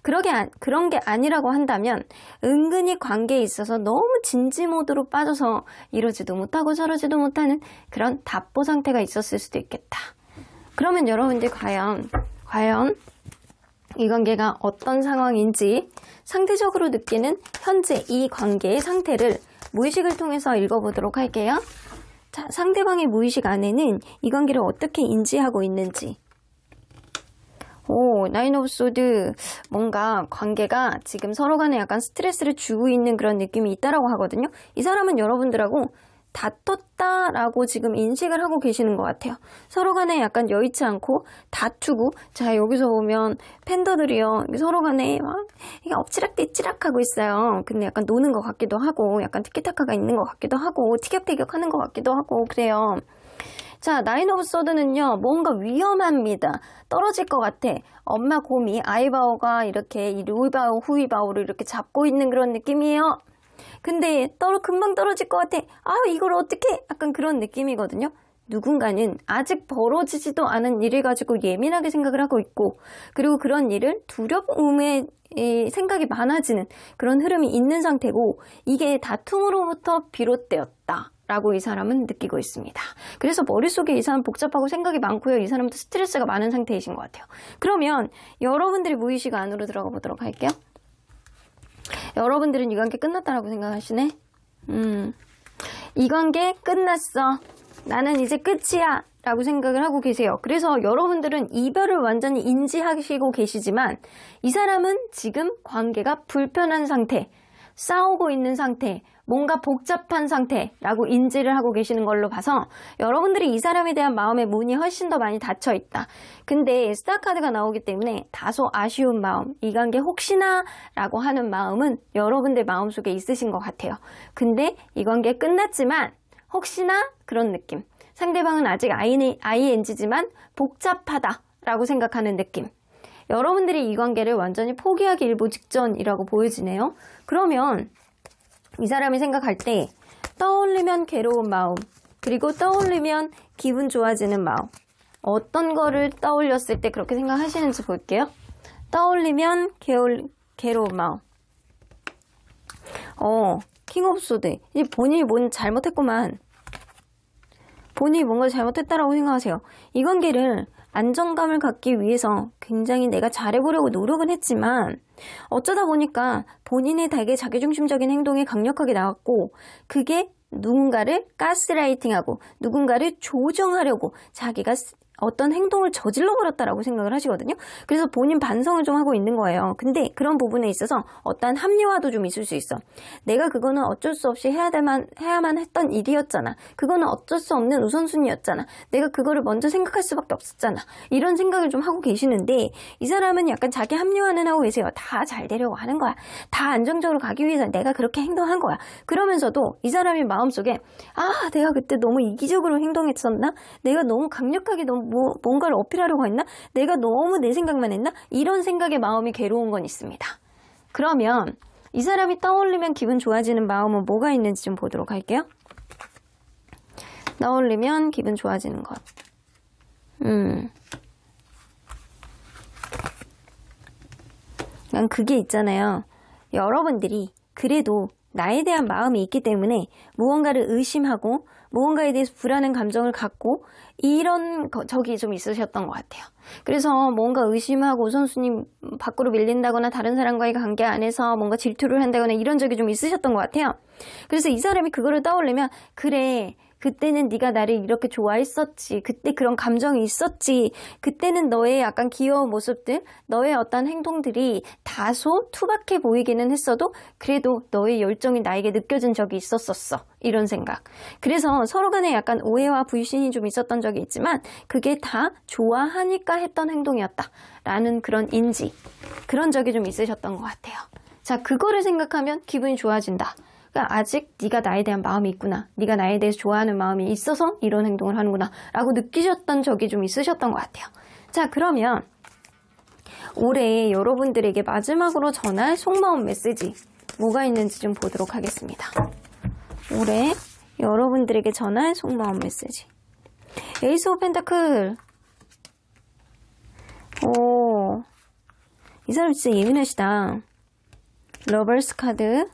그런 게 아니라고 한다면 은근히 관계에 있어서 너무 진지 모드로 빠져서 이러지도 못하고 저러지도 못하는 그런 답보 상태가 있었을 수도 있겠다. 그러면 여러분들 과연 이 관계가 어떤 상황인지 상대적으로 느끼는 현재 이 관계의 상태를 무의식을 통해서 읽어보도록 할게요. 자, 상대방의 무의식 안에는 이 관계를 어떻게 인지하고 있는지 나인 오브 소드 뭔가 관계가 지금 서로 간에 약간 스트레스를 주고 있는 그런 느낌이 있다라고 하거든요. 이 사람은 여러분들하고 다퉜다라고 지금 인식을 하고 계시는 것 같아요. 서로 간에 약간 여의치 않고 다투고 자 여기서 보면 팬더들이요 서로 간에 막 이게 엎치락뒤치락하고 있어요. 근데 약간 노는 것 같기도 하고 약간 티키타카가 있는 것 같기도 하고 티격태격하는 것 같기도 하고 그래요. 자, 나인 오브 소드는요, 뭔가 위험합니다. 떨어질 것 같아. 엄마 곰이 아이바오가 이렇게 이 루이바오, 후이바오를 이렇게 잡고 있는 그런 느낌이에요. 근데 금방 떨어질 것 같아. 이걸 어떻게? 약간 그런 느낌이거든요. 누군가는 아직 벌어지지도 않은 일을 가지고 예민하게 생각을 하고 있고, 그리고 그런 일을 두려움에 생각이 많아지는 그런 흐름이 있는 상태고, 이게 다툼으로부터 비롯되었다. 라고 이 사람은 느끼고 있습니다. 그래서 머릿속에 이 사람 복잡하고 생각이 많고요. 이 사람도 스트레스가 많은 상태이신 것 같아요. 그러면 여러분들이 무의식 안으로 들어가 보도록 할게요. 여러분들은 이 관계 끝났다라고 생각하시네? 이 관계 끝났어. 나는 이제 끝이야. 라고 생각을 하고 계세요. 그래서 여러분들은 이별을 완전히 인지하시고 계시지만 이 사람은 지금 관계가 불편한 상태, 싸우고 있는 상태, 뭔가 복잡한 상태라고 인지를 하고 계시는 걸로 봐서 여러분들이 이 사람에 대한 마음의 문이 훨씬 더 많이 닫혀 있다. 근데 스타 카드가 나오기 때문에 다소 아쉬운 마음, 이 관계 혹시나 라고 하는 마음은 여러분들 마음속에 있으신 것 같아요. 근데 이 관계 끝났지만 혹시나 그런 느낌. 상대방은 아직 ING지만 복잡하다 라고 생각하는 느낌. 여러분들이 이 관계를 완전히 포기하기 일보 직전이라고 보여지네요. 그러면 이 사람이 생각할 때 떠올리면 괴로운 마음, 그리고 떠올리면 기분 좋아지는 마음. 어떤 거를 떠올렸을 때 그렇게 생각하시는지 볼게요. 떠올리면 괴로운 마음. 킹 오브 소드. 이제 본인이 뭔 잘못했구만. 본인이 뭔가 잘못했다라고 생각하세요. 이 관계를 안정감을 갖기 위해서 굉장히 내가 잘해보려고 노력은 했지만 어쩌다 보니까 본인의 되게 자기중심적인 행동이 강력하게 나왔고 그게 누군가를 가스라이팅하고 누군가를 조정하려고 자기가 어떤 행동을 저질러 버렸다라고 생각을 하시거든요. 그래서 본인 반성을 좀 하고 있는 거예요. 근데 그런 부분에 있어서 어떠한 합리화도 좀 있을 수 있어. 내가 그거는 어쩔 수 없이 해야만 했던 일이었잖아. 그거는 어쩔 수 없는 우선순위였잖아. 내가 그거를 먼저 생각할 수밖에 없었잖아. 이런 생각을 좀 하고 계시는데 이 사람은 약간 자기 합리화는 하고 계세요. 다 잘 되려고 하는 거야. 다 안정적으로 가기 위해서 내가 그렇게 행동한 거야. 그러면서도 이 사람이 마음속에 내가 그때 너무 이기적으로 행동했었나? 내가 너무 강력하게 너무 뭔가를 어필하려고 했나? 내가 너무 내 생각만 했나? 이런 생각에 마음이 괴로운 건 있습니다. 그러면 이 사람이 떠올리면 기분 좋아지는 마음은 뭐가 있는지 좀 보도록 할게요. 떠올리면 기분 좋아지는 것. 난 그게 있잖아요. 여러분들이 그래도 나에 대한 마음이 있기 때문에 무언가를 의심하고 무언가에 대해서 불안한 감정을 갖고 이런 적이 좀 있으셨던 것 같아요. 그래서 뭔가 의심하고 우선순위 밖으로 밀린다거나 다른 사람과의 관계 안에서 뭔가 질투를 한다거나 이런 적이 좀 있으셨던 것 같아요. 그래서 이 사람이 그거를 떠올리면 그래 그때는 네가 나를 이렇게 좋아했었지. 그때 그런 감정이 있었지. 그때는 너의 약간 귀여운 모습들, 너의 어떤 행동들이 다소 투박해 보이기는 했어도 그래도 너의 열정이 나에게 느껴진 적이 있었었어. 이런 생각. 그래서 서로 간에 약간 오해와 불신이 좀 있었던 적이 있지만 그게 다 좋아하니까 했던 행동이었다. 라는 그런 인지. 그런 적이 좀 있으셨던 것 같아요. 자, 그거를 생각하면 기분이 좋아진다. 그러니까 아직 네가 나에 대한 마음이 있구나. 네가 나에 대해서 좋아하는 마음이 있어서 이런 행동을 하는구나. 라고 느끼셨던 적이 좀 있으셨던 것 같아요. 자, 그러면 올해 여러분들에게 마지막으로 전할 속마음 메시지 뭐가 있는지 좀 보도록 하겠습니다. 올해 여러분들에게 전할 속마음 메시지. 에이스 오브 펜타클. 이 사람 진짜 예민하시다. 러버스 카드.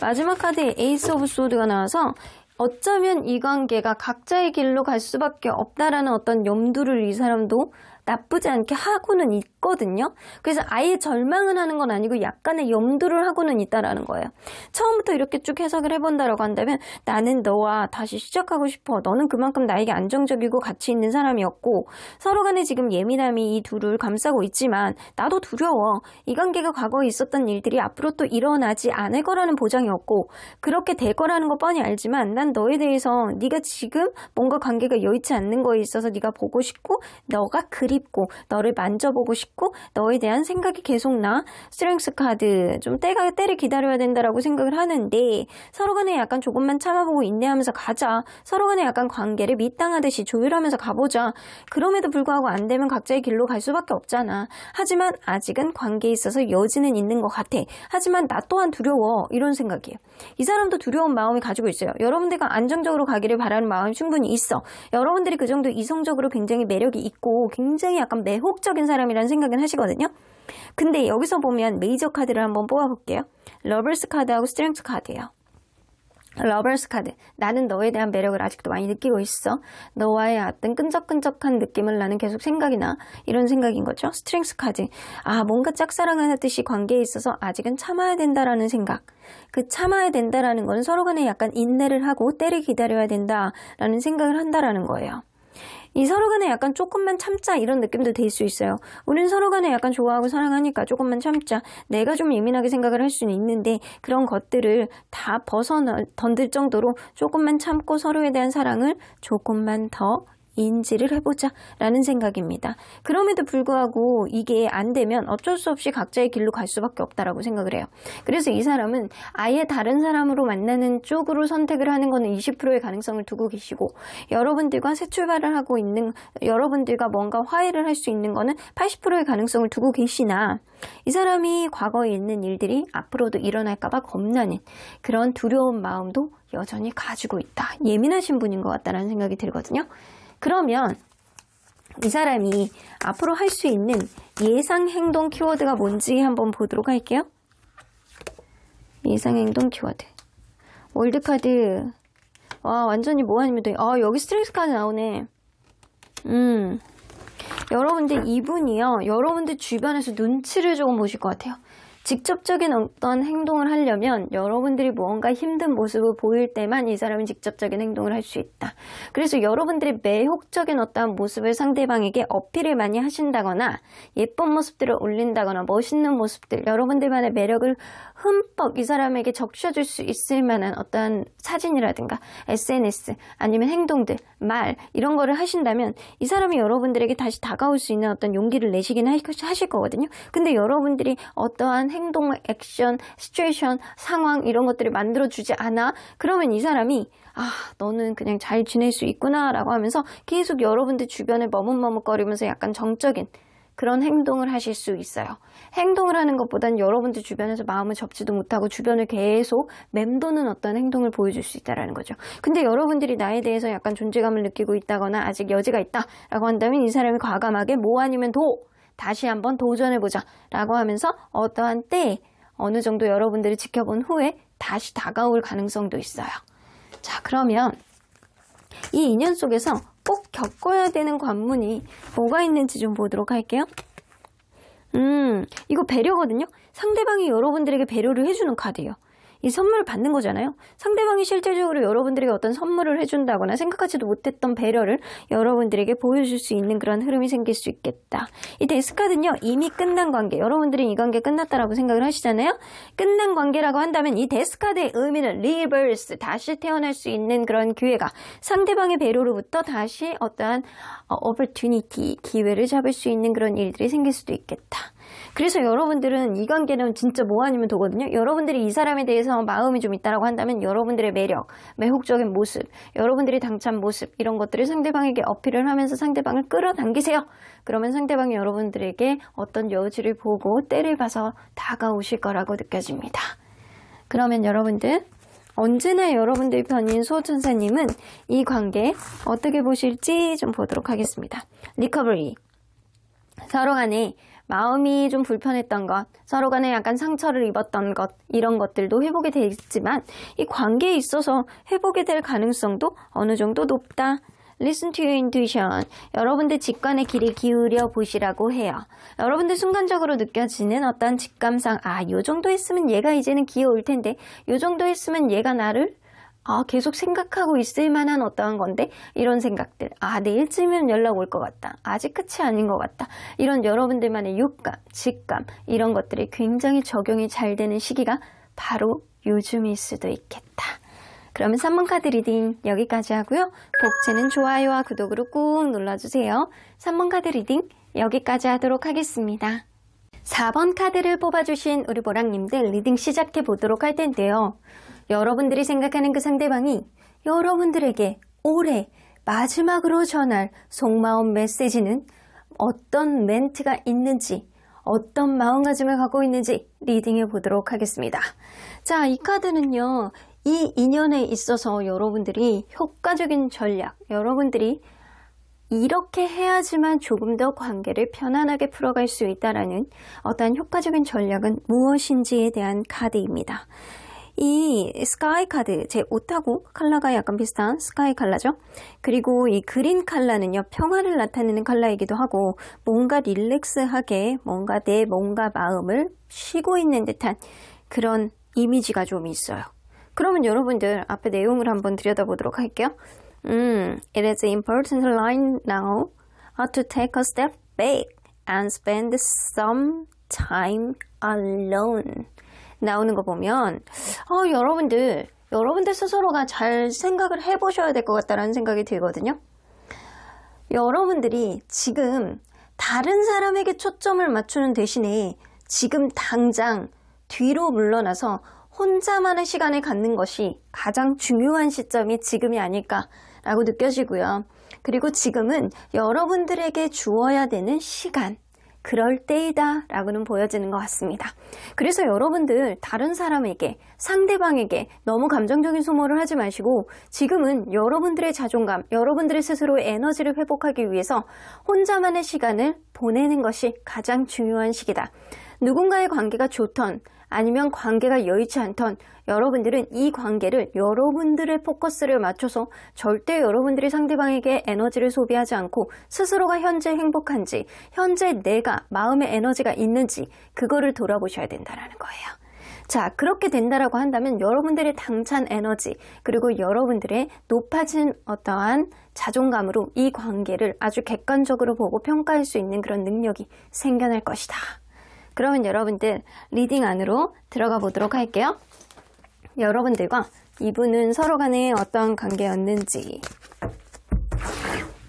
마지막 카드에 에이스 오브 소드가 나와서 어쩌면 이 관계가 각자의 길로 갈 수밖에 없다라는 어떤 염두를 이 사람도 나쁘지 않게 하고는 있거든요. 그래서 아예 절망은 하는 건 아니고 약간의 염두를 하고는 있다라는 거예요. 처음부터 이렇게 쭉 해석을 해본다라고 한다면 나는 너와 다시 시작하고 싶어. 너는 그만큼 나에게 안정적이고 가치 있는 사람이었고 서로 간에 지금 예민함이 이 둘을 감싸고 있지만 나도 두려워. 이 관계가 과거에 있었던 일들이 앞으로 또 일어나지 않을 거라는 보장이 없고 그렇게 될 거라는 거 뻔히 알지만 난 너에 대해서 네가 지금 뭔가 관계가 여의치 않는 거에 있어서 네가 보고 싶고 너가 그립고 너를 만져보고 싶고 너에 대한 생각이 계속 나. 스트렝스 카드 좀 때를 기다려야 된다라고 생각을 하는데 서로 간에 약간 조금만 참아보고 인내하면서 가자. 서로 간에 약간 관계를 밀당하듯이 조율하면서 가보자. 그럼에도 불구하고 안 되면 각자의 길로 갈 수밖에 없잖아. 하지만 아직은 관계에 있어서 여지는 있는 것 같아. 하지만 나 또한 두려워. 이런 생각이에요. 이 사람도 두려운 마음을 가지고 있어요. 여러분들과 안정적으로 가기를 바라는 마음이 충분히 있어. 여러분들이 그 정도 이성적으로 굉장히 매력이 있고 굉장히 약간 매혹적인 사람이라는 생각은 하시거든요. 근데 여기서 보면 메이저 카드를 한번 뽑아볼게요. 러버스 카드하고 스트렝스 카드예요. 러버스 카드. 나는 너에 대한 매력을 아직도 많이 느끼고 있어. 너와의 어떤 끈적끈적한 느낌을 나는 계속 생각이 나. 이런 생각인 거죠. 스트렝스 카드. 뭔가 짝사랑을 하듯이 관계에 있어서 아직은 참아야 된다라는 생각. 그 참아야 된다라는 건 서로 간에 약간 인내를 하고 때를 기다려야 된다라는 생각을 한다라는 거예요. 이 서로 간에 약간 조금만 참자 이런 느낌도 들 수 있어요. 우린 서로 간에 약간 좋아하고 사랑하니까 조금만 참자. 내가 좀 예민하게 생각을 할 수는 있는데 그런 것들을 다 던질 정도로 조금만 참고 서로에 대한 사랑을 조금만 더 인지를 해보자 라는 생각입니다. 그럼에도 불구하고 이게 안 되면 어쩔 수 없이 각자의 길로 갈 수밖에 없다라고 생각을 해요. 그래서 이 사람은 아예 다른 사람으로 만나는 쪽으로 선택을 하는 거는 20%의 가능성을 두고 계시고 여러분들과 새 출발을 하고 있는 여러분들과 뭔가 화해를 할 수 있는 거는 80%의 가능성을 두고 계시나 이 사람이 과거에 있는 일들이 앞으로도 일어날까봐 겁나는 그런 두려운 마음도 여전히 가지고 있다. 예민하신 분인 것 같다라는 생각이 들거든요. 그러면 이 사람이 앞으로 할 수 있는 예상 행동 키워드가 뭔지 한번 보도록 할게요. 이상행동 키워드. 월드카드. 와, 완전히 뭐 아니면 돼. 아, 여기 스트렝스 카드 나오네. 여러분들 이분이요. 여러분들 주변에서 눈치를 조금 보실 것 같아요. 직접적인 어떤 행동을 하려면 여러분들이 무언가 힘든 모습을 보일 때만 이 사람은 직접적인 행동을 할 수 있다. 그래서 여러분들이 매혹적인 어떠한 모습을 상대방에게 어필을 많이 하신다거나 예쁜 모습들을 올린다거나 멋있는 모습들, 여러분들만의 매력을 흠뻑 이 사람에게 적셔줄 수 있을 만한 어떠한 사진이라든가 SNS 아니면 행동들, 말 이런 거를 하신다면 이 사람이 여러분들에게 다시 다가올 수 있는 어떤 용기를 내시긴 하실 거거든요. 근데 여러분들이 어떠한 행동, 액션, 시츄에이션, 상황 이런 것들을 만들어주지 않아? 그러면 이 사람이 아, 너는 그냥 잘 지낼 수 있구나 라고 하면서 계속 여러분들 주변에 머뭇머뭇거리면서 약간 정적인 그런 행동을 하실 수 있어요. 행동을 하는 것보단 여러분들 주변에서 마음을 접지도 못하고 주변을 계속 맴도는 어떤 행동을 보여줄 수 있다는 거죠. 근데 여러분들이 나에 대해서 약간 존재감을 느끼고 있다거나 아직 여지가 있다라고 한다면 이 사람이 과감하게 뭐 아니면 도! 다시 한번 도전해보자 라고 하면서 어떠한 때에 어느 정도 여러분들이 지켜본 후에 다시 다가올 가능성도 있어요. 자, 그러면 이 인연 속에서 꼭 겪어야 되는 관문이 뭐가 있는지 좀 보도록 할게요. 이거 배려거든요. 상대방이 여러분들에게 배려를 해주는 카드예요. 이 선물을 받는 거잖아요. 상대방이 실질적으로 여러분들에게 어떤 선물을 해준다거나 생각하지도 못했던 배려를 여러분들에게 보여줄 수 있는 그런 흐름이 생길 수 있겠다. 이 데스카드는요. 이미 끝난 관계. 여러분들이 이 관계 끝났다라고 생각을 하시잖아요. 끝난 관계라고 한다면 이 데스카드의 의미는 리버스, 다시 태어날 수 있는 그런 기회가 상대방의 배려로부터 다시 어떠한 opportunity, 기회를 잡을 수 있는 그런 일들이 생길 수도 있겠다. 그래서 여러분들은 이 관계는 진짜 뭐 아니면 도거든요. 여러분들이 이 사람에 대해서 마음이 좀 있다라고 한다면 여러분들의 매력, 매혹적인 모습, 여러분들이 당찬 모습 이런 것들을 상대방에게 어필을 하면서 상대방을 끌어당기세요. 그러면 상대방이 여러분들에게 어떤 여지를 보고 때를 봐서 다가오실 거라고 느껴집니다. 그러면 여러분들 언제나 여러분들 편인 수호천사님은 이 관계 어떻게 보실지 좀 보도록 하겠습니다. 리커버리. 서로 간에 마음이 좀 불편했던 것, 서로 간에 약간 상처를 입었던 것, 이런 것들도 회복이 되겠지만 이 관계에 있어서 회복이 될 가능성도 어느 정도 높다. Listen to your intuition. 여러분들 직관의 귀를 기울여 보시라고 해요. 여러분들 순간적으로 느껴지는 어떤 직감상, 아, 요 정도 했으면 얘가 이제는 기어올 텐데, 요 정도 했으면 얘가 나를 계속 생각하고 있을 만한 어떠한 건데 이런 생각들, 내일쯤이면 연락 올 것 같다, 아직 끝이 아닌 것 같다, 이런 여러분들만의 육감, 직감 이런 것들이 굉장히 적용이 잘 되는 시기가 바로 요즘일 수도 있겠다. 그러면 3번 카드 리딩 여기까지 하고요. 복채는 좋아요와 구독으로 꾹 눌러주세요. 3번 카드 리딩 여기까지 하도록 하겠습니다. 4번 카드를 뽑아주신 우리 보랑님들 리딩 시작해 보도록 할 텐데요. 여러분들이 생각하는 그 상대방이 여러분들에게 올해 마지막으로 전할 속마음 메시지는 어떤 멘트가 있는지, 어떤 마음가짐을 갖고 있는지 리딩해 보도록 하겠습니다. 자, 이 카드는요. 이 인연에 있어서 여러분들이 효과적인 전략, 여러분들이 이렇게 해야지만 조금 더 관계를 편안하게 풀어갈 수 있다라는 어떠한 효과적인 전략은 무엇인지에 대한 카드입니다. 이 스카이 카드, 제 옷하고 컬러가 약간 비슷한 스카이 컬러죠. 그리고 이 그린 컬러는요, 평화를 나타내는 컬러이기도 하고 뭔가 릴렉스하게 뭔가 내 몸과 마음을 쉬고 있는 듯한 그런 이미지가 좀 있어요. 그러면 여러분들 앞에 내용을 한번 들여다보도록 할게요. It is an important line now to take a step back and spend some time alone. 나오는 거 보면 여러분들 스스로가 잘 생각을 해보셔야 될 것 같다는 생각이 들거든요. 여러분들이 지금 다른 사람에게 초점을 맞추는 대신에 지금 당장 뒤로 물러나서 혼자만의 시간을 갖는 것이 가장 중요한 시점이 지금이 아닐까라고 느껴지고요. 그리고 지금은 여러분들에게 주어야 되는 시간, 그럴 때이다 라고는 보여지는 것 같습니다. 그래서 여러분들 다른 사람에게, 상대방에게 너무 감정적인 소모를 하지 마시고 지금은 여러분들의 자존감, 여러분들의 스스로의 에너지를 회복하기 위해서 혼자만의 시간을 보내는 것이 가장 중요한 시기다. 누군가의 관계가 좋던 아니면 관계가 여의치 않던 여러분들은 이 관계를 여러분들의 포커스를 맞춰서 절대 여러분들이 상대방에게 에너지를 소비하지 않고 스스로가 현재 행복한지, 현재 내가 마음의 에너지가 있는지 그거를 돌아보셔야 된다는 거예요. 자, 그렇게 된다라고 한다면 여러분들의 당찬 에너지 그리고 여러분들의 높아진 어떠한 자존감으로 이 관계를 아주 객관적으로 보고 평가할 수 있는 그런 능력이 생겨날 것이다. 그러면 여러분들 리딩 안으로 들어가 보도록 할게요. 여러분들과 이분은 서로 간에 어떤 관계였는지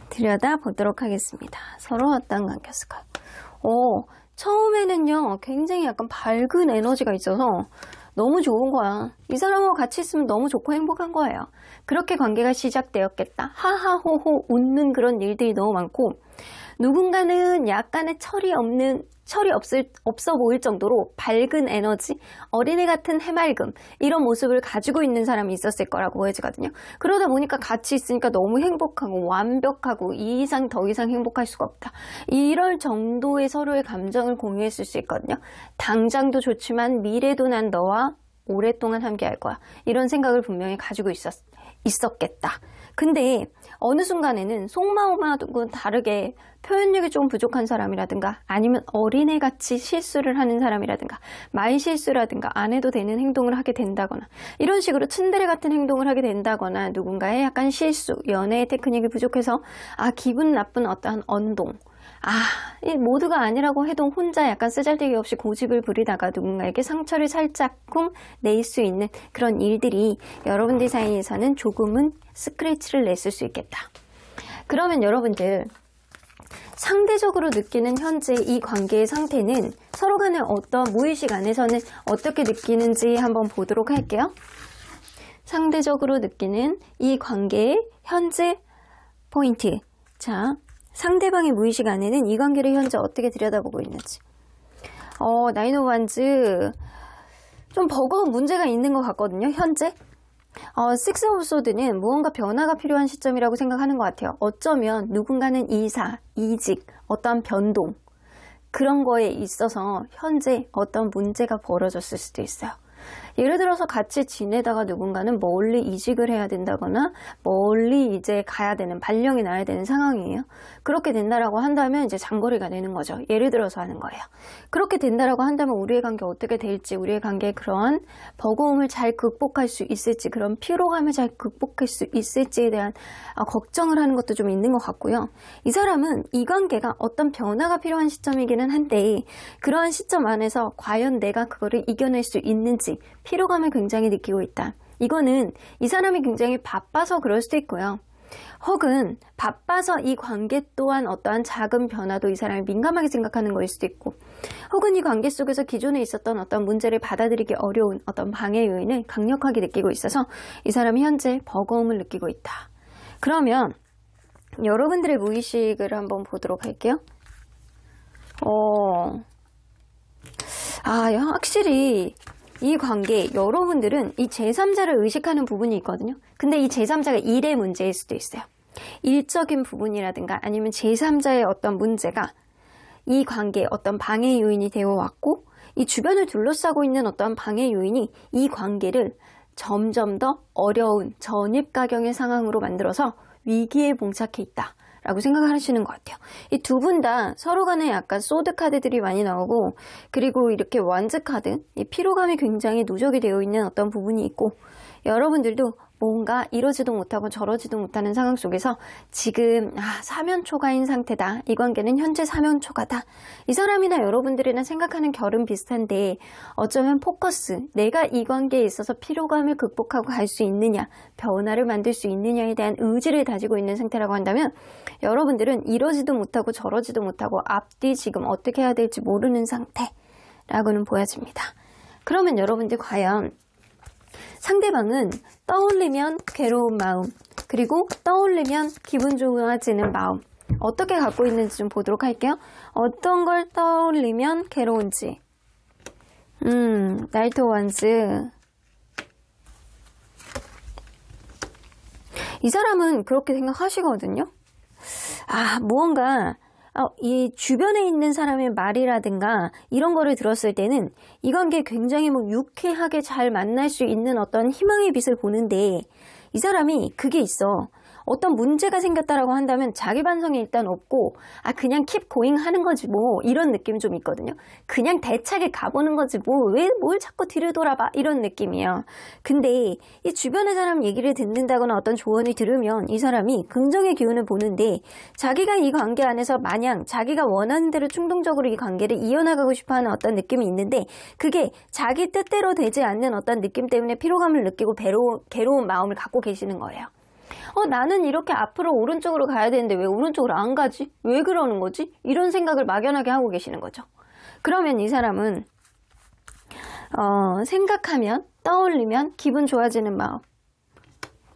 들여다보도록 하겠습니다. 서로 어떤 관계였을까요? 처음에는요, 굉장히 약간 밝은 에너지가 있어서 너무 좋은 거야. 이 사람하고 같이 있으면 너무 좋고 행복한 거예요. 그렇게 관계가 시작되었겠다. 하하호호 웃는 그런 일들이 너무 많고, 누군가는 약간의 철이 없어 보일 정도로 밝은 에너지, 어린애 같은 해맑음, 이런 모습을 가지고 있는 사람이 있었을 거라고 보여지거든요. 그러다 보니까 같이 있으니까 너무 행복하고 완벽하고 이 이상 더 이상 행복할 수가 없다. 이럴 정도의 서로의 감정을 공유했을 수 있거든요. 당장도 좋지만 미래도 난 너와 오랫동안 함께 할 거야. 이런 생각을 분명히 가지고 있었겠다. 근데 어느 순간에는 속마음하고 다르게 표현력이 좀 부족한 사람이라든가 아니면 어린애같이 실수를 하는 사람이라든가 말실수라든가 안 해도 되는 행동을 하게 된다거나 이런 식으로 츤데레 같은 행동을 하게 된다거나 누군가의 약간 실수, 연애의 테크닉이 부족해서 기분 나쁜 어떠한 언동 이 모두가 아니라고 해도 혼자 약간 쓰잘데기 없이 고집을 부리다가 누군가에게 상처를 살짝쿵 낼 수 있는 그런 일들이 여러분들 사이에서는 조금은 스크래치를 냈을 수 있겠다. 그러면 여러분들 상대적으로 느끼는 현재 이 관계의 상태는 서로 간의 어떤 무의식 안에서는 어떻게 느끼는지 한번 보도록 할게요. 상대적으로 느끼는 이 관계의 현재 포인트. 자, 상대방의 무의식 안에는 이 관계를 현재 어떻게 들여다보고 있는지. 나인 오브 완즈 좀 버거운 문제가 있는 것 같거든요. 현재. 식스 오브 소드는 무언가 변화가 필요한 시점이라고 생각하는 것 같아요. 어쩌면 누군가는 이사, 이직, 어떠한 변동 그런 거에 있어서 현재 어떤 문제가 벌어졌을 수도 있어요. 예를 들어서 같이 지내다가 누군가는 멀리 이직을 해야 된다거나 멀리 이제 가야 되는 발령이 나야 되는 상황이에요. 그렇게 된다라고 한다면 이제 장거리가 되는 거죠. 예를 들어서 하는 거예요. 그렇게 된다라고 한다면 우리의 관계 어떻게 될지, 우리의 관계에 그런 버거움을 잘 극복할 수 있을지, 그런 피로감을 잘 극복할 수 있을지에 대한 걱정을 하는 것도 좀 있는 것 같고요. 이 사람은 이 관계가 어떤 변화가 필요한 시점이기는 한데 그러한 시점 안에서 과연 내가 그거를 이겨낼 수 있는지 피로감을 굉장히 느끼고 있다. 이거는 이 사람이 굉장히 바빠서 그럴 수도 있고요. 혹은 바빠서 이 관계 또한 어떠한 작은 변화도 이 사람이 민감하게 생각하는 거일 수도 있고 혹은 이 관계 속에서 기존에 있었던 어떤 문제를 받아들이기 어려운 어떤 방해 요인을 강력하게 느끼고 있어서 이 사람이 현재 버거움을 느끼고 있다. 그러면 여러분들의 무의식을 한번 보도록 할게요. 확실히 이 관계, 여러분들은 이 제3자를 의식하는 부분이 있거든요. 근데 이 제3자가 일의 문제일 수도 있어요. 일적인 부분이라든가 아니면 제3자의 어떤 문제가 이 관계에 어떤 방해 요인이 되어 왔고 이 주변을 둘러싸고 있는 어떤 방해 요인이 이 관계를 점점 더 어려운 전입가경의 상황으로 만들어서 위기에 봉착해 있다. 라고 생각하시는 것 같아요. 이 두 분 다 서로 간에 약간 소드 카드들이 많이 나오고 그리고 이렇게 완즈 카드, 이 피로감이 굉장히 누적이 되어 있는 어떤 부분이 있고 여러분들도 뭔가 이러지도 못하고 저러지도 못하는 상황 속에서 지금 사면초가인 상태다. 이 관계는 현재 사면초가다. 이 사람이나 여러분들이나 생각하는 결은 비슷한데 어쩌면 포커스, 내가 이 관계에 있어서 피로감을 극복하고 갈 수 있느냐, 변화를 만들 수 있느냐에 대한 의지를 다지고 있는 상태라고 한다면 여러분들은 이러지도 못하고 저러지도 못하고 앞뒤 지금 어떻게 해야 될지 모르는 상태라고는 보여집니다. 그러면 여러분들 과연 상대방은 떠올리면 괴로운 마음 그리고 떠올리면 기분 좋아지는 마음 어떻게 갖고 있는지 좀 보도록 할게요. 어떤 걸 떠올리면 괴로운지. 나이트 원즈. 이 사람은 그렇게 생각하시거든요. 무언가 이 주변에 있는 사람의 말이라든가 이런 거를 들었을 때는 이 관계에 굉장히 뭐 유쾌하게 잘 만날 수 있는 어떤 희망의 빛을 보는데 이 사람이 그게 있어. 어떤 문제가 생겼다라고 한다면 자기 반성이 일단 없고 그냥 keep going 하는 거지 뭐 이런 느낌이 좀 있거든요. 그냥 대차게 가보는 거지 뭐 왜 뭘 자꾸 뒤를 돌아봐 이런 느낌이에요. 근데 이 주변의 사람 얘기를 듣는다거나 어떤 조언을 들으면 이 사람이 긍정의 기운을 보는데 자기가 이 관계 안에서 마냥 자기가 원하는 대로 충동적으로 이 관계를 이어나가고 싶어하는 어떤 느낌이 있는데 그게 자기 뜻대로 되지 않는 어떤 느낌 때문에 피로감을 느끼고 괴로운 마음을 갖고 계시는 거예요. 나는 이렇게 앞으로 오른쪽으로 가야 되는데 왜 오른쪽으로 안 가지? 왜 그러는 거지? 이런 생각을 막연하게 하고 계시는 거죠. 그러면 이 사람은 생각하면 떠올리면 기분 좋아지는 마음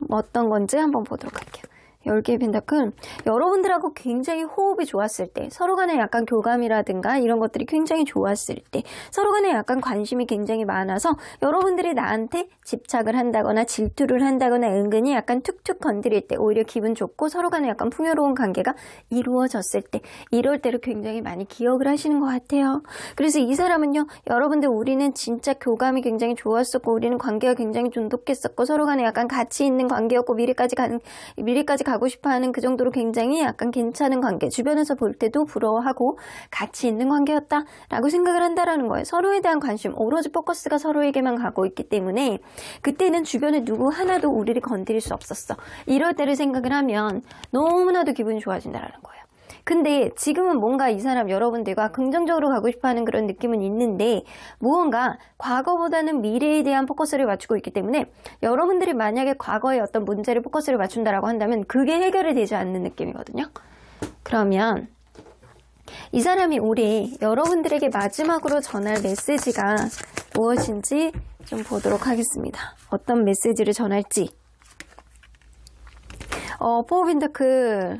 어떤 건지 한번 보도록 할게요. 10개의 펜타클, 여러분들하고 굉장히 호흡이 좋았을 때, 서로 간에 약간 교감이라든가 이런 것들이 굉장히 좋았을 때, 서로 간에 약간 관심이 굉장히 많아서 여러분들이 나한테 집착을 한다거나 질투를 한다거나 은근히 약간 툭툭 건드릴 때 오히려 기분 좋고 서로 간에 약간 풍요로운 관계가 이루어졌을 때, 이럴 때를 굉장히 많이 기억을 하시는 것 같아요. 그래서 이 사람은요, 여러분들 우리는 진짜 교감이 굉장히 좋았었고 우리는 관계가 굉장히 돈독했었고 서로 간에 약간 가치 있는 관계였고 미래까지 가고 싶어하는 그 정도로 굉장히 약간 괜찮은 관계, 주변에서 볼 때도 부러워하고 가치 있는 관계였다라고 생각을 한다라는 거예요. 서로에 대한 관심, 오로지 포커스가 서로에게만 가고 있기 때문에 그때는 주변에 누구 하나도 우리를 건드릴 수 없었어. 이럴 때를 생각을 하면 너무나도 기분이 좋아진다라는 거예요. 근데 지금은 뭔가 이 사람 여러분들과 긍정적으로 가고 싶어하는 그런 느낌은 있는데 무언가 과거보다는 미래에 대한 포커스를 맞추고 있기 때문에 여러분들이 만약에 과거에 어떤 문제를 포커스를 맞춘다라고 한다면 그게 해결이 되지 않는 느낌이거든요. 그러면 이 사람이 올해 여러분들에게 마지막으로 전할 메시지가 무엇인지 좀 보도록 하겠습니다. 어떤 메시지를 전할지. 포 오브 펜타클,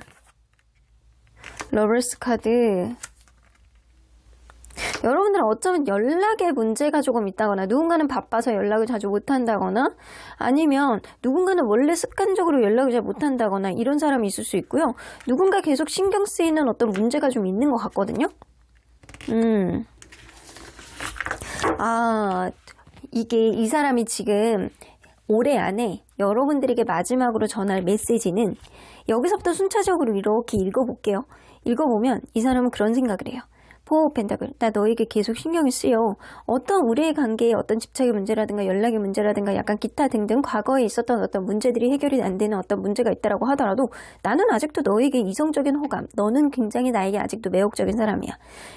러버스 카드. 여러분들은 어쩌면 연락에 문제가 조금 있다거나 누군가는 바빠서 연락을 자주 못한다거나 아니면 누군가는 원래 습관적으로 연락을 잘 못한다거나 이런 사람이 있을 수 있고요. 누군가 계속 신경 쓰이는 어떤 문제가 좀 있는 것 같거든요. 이게 이 사람이 지금 올해 안에 여러분들에게 마지막으로 전할 메시지는 여기서부터 순차적으로 이렇게 읽어볼게요. 읽어보면 이 사람은 그런 생각을 해요. 포 오브 펜타클, 나 너에게 계속 신경이 쓰여. 어떤 우리의 관계에 어떤 집착의 문제라든가 연락의 문제라든가 약간 기타 등등 과거에 있었던 어떤 문제들이 해결이 안 되는 어떤 문제가 있다라고 하더라도 나는 아직도 너에게 이성적인 호감, 너는 굉장히 나에게 아직도 매혹적인 사람이야.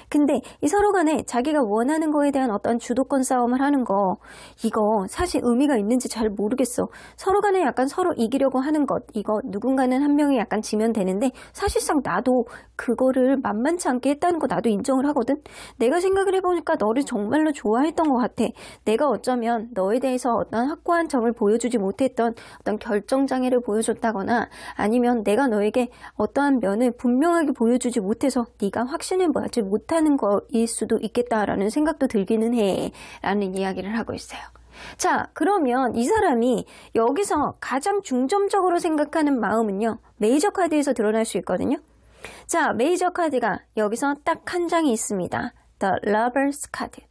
근데 이 서로 간에 자기가 원하는 거에 대한 어떤 주도권 싸움을 하는 거, 이거 사실 의미가 있는지 잘 모르겠어. 서로 간에 약간 서로 이기려고 하는 것, 이거 누군가는 한 명이 약간 지면 되는데 사실상 나도 그거를 만만치 않게 했다는 거 나도 인정을 하거든. 내가 생각을 해보니까 너를 정말로 좋아했던 것 같아. 내가 어쩌면 너에 대해서 어떤 확고한 점을 보여주지 못했던 어떤 결정장애를 보여줬다거나 아니면 내가 너에게 어떠한 면을 분명하게 보여주지 못해서 네가 확신해보지 못하는 거일 수도 있겠다라는 생각도 들기는 해 라는 이야기를 하고 있어요. 자, 그러면 이 사람이 여기서 가장 중점적으로 생각하는 마음은요, 메이저 카드에서 드러날 수 있거든요. 자, 메이저 카드가 여기서 딱 한 장이 있습니다. The Lovers 카드.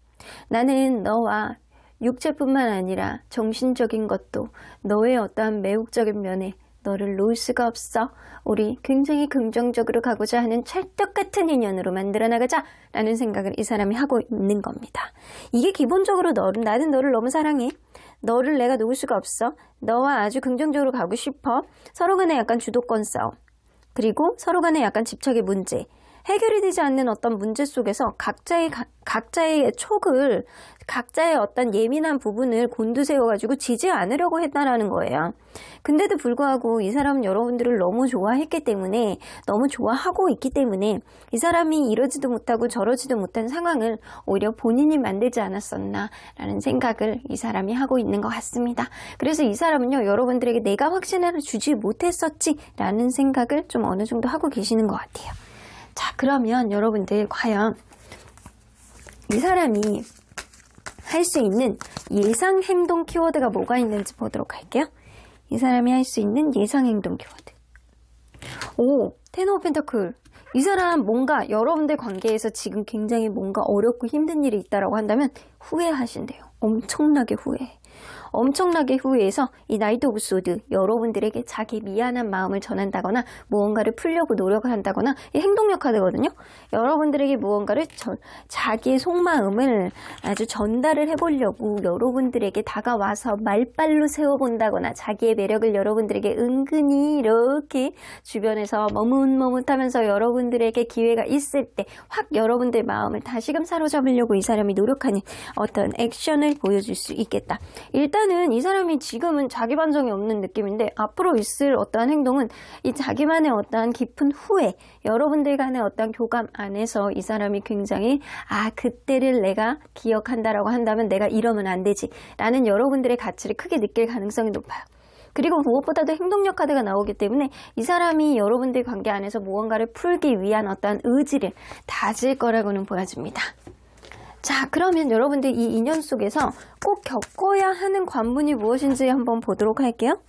나는 너와 육체뿐만 아니라 정신적인 것도 너의 어떠한 매혹적인 면에 너를 놓을 수가 없어. 우리 굉장히 긍정적으로 가고자 하는 찰떡 같은 인연으로 만들어 나가자 라는 생각을 이 사람이 하고 있는 겁니다. 이게 기본적으로 나는 너를 너무 사랑해. 너를 내가 놓을 수가 없어. 너와 아주 긍정적으로 가고 싶어. 서로 간에 약간 주도권 싸움. 그리고 서로 간에 약간 집착의 문제, 해결이 되지 않는 어떤 문제 속에서 각자의 촉을, 각자의 어떤 예민한 부분을 곤두세워가지고 지지 않으려고 했다라는 거예요. 근데도 불구하고 이 사람은 여러분들을 너무 좋아했기 때문에, 너무 좋아하고 있기 때문에 이 사람이 이러지도 못하고 저러지도 못한 상황을 오히려 본인이 만들지 않았었나 라는 생각을 이 사람이 하고 있는 것 같습니다. 그래서 이 사람은요, 여러분들에게 내가 확신을 주지 못했었지 라는 생각을 좀 어느 정도 하고 계시는 것 같아요. 자, 그러면 여러분들 과연 이 사람이 할 수 있는 예상 행동 키워드가 뭐가 있는지 보도록 할게요. 이 사람이 할 수 있는 예상 행동 키워드. 오, 텐 오브 펜타클. 이 사람 뭔가 여러분들 관계에서 지금 굉장히 뭔가 어렵고 힘든 일이 있다라고 한다면 후회하신대요. 엄청나게 후회해. 엄청나게 후회해서 이 나이트 오브 소드 여러분들에게 자기 미안한 마음을 전한다거나 무언가를 풀려고 노력을 한다거나 이 행동력 카드거든요. 여러분들에게 무언가를 자기의 속마음을 아주 전달을 해보려고 여러분들에게 다가와서 말발로 세워본다거나 자기의 매력을 여러분들에게 은근히 이렇게 주변에서 머뭇머뭇하면서 여러분들에게 기회가 있을 때 확 여러분들 마음을 다시금 사로잡으려고 이 사람이 노력하는 어떤 액션을 보여줄 수 있겠다. 일단은 이 사람이 지금은 자기 반성이 없는 느낌인데 앞으로 있을 어떠한 행동은 이 자기만의 어떠한 깊은 후회, 여러분들 간의 어떠한 교감 안에서 이 사람이 굉장히 그때를 내가 기억한다라고 한다면 내가 이러면 안 되지 라는 여러분들의 가치를 크게 느낄 가능성이 높아요. 그리고 무엇보다도 행동력 카드가 나오기 때문에 이 사람이 여러분들 관계 안에서 무언가를 풀기 위한 어떠한 의지를 다질 거라고는 보여집니다. 자, 그러면 여러분들 이 인연 속에서 꼭 겪어야 하는 관문이 무엇인지 한번 보도록 할게요.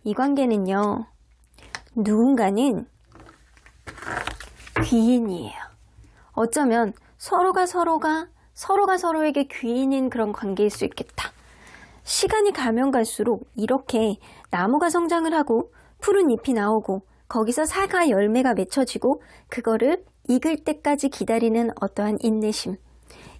이 관계는요. 누군가는 귀인이에요. 어쩌면 서로가 서로에게 귀인인 그런 관계일 수 있겠다. 시간이 가면 갈수록 이렇게 나무가 성장을 하고 푸른 잎이 나오고 거기서 사과 열매가 맺혀지고 그거를 익을 때까지 기다리는 어떠한 인내심,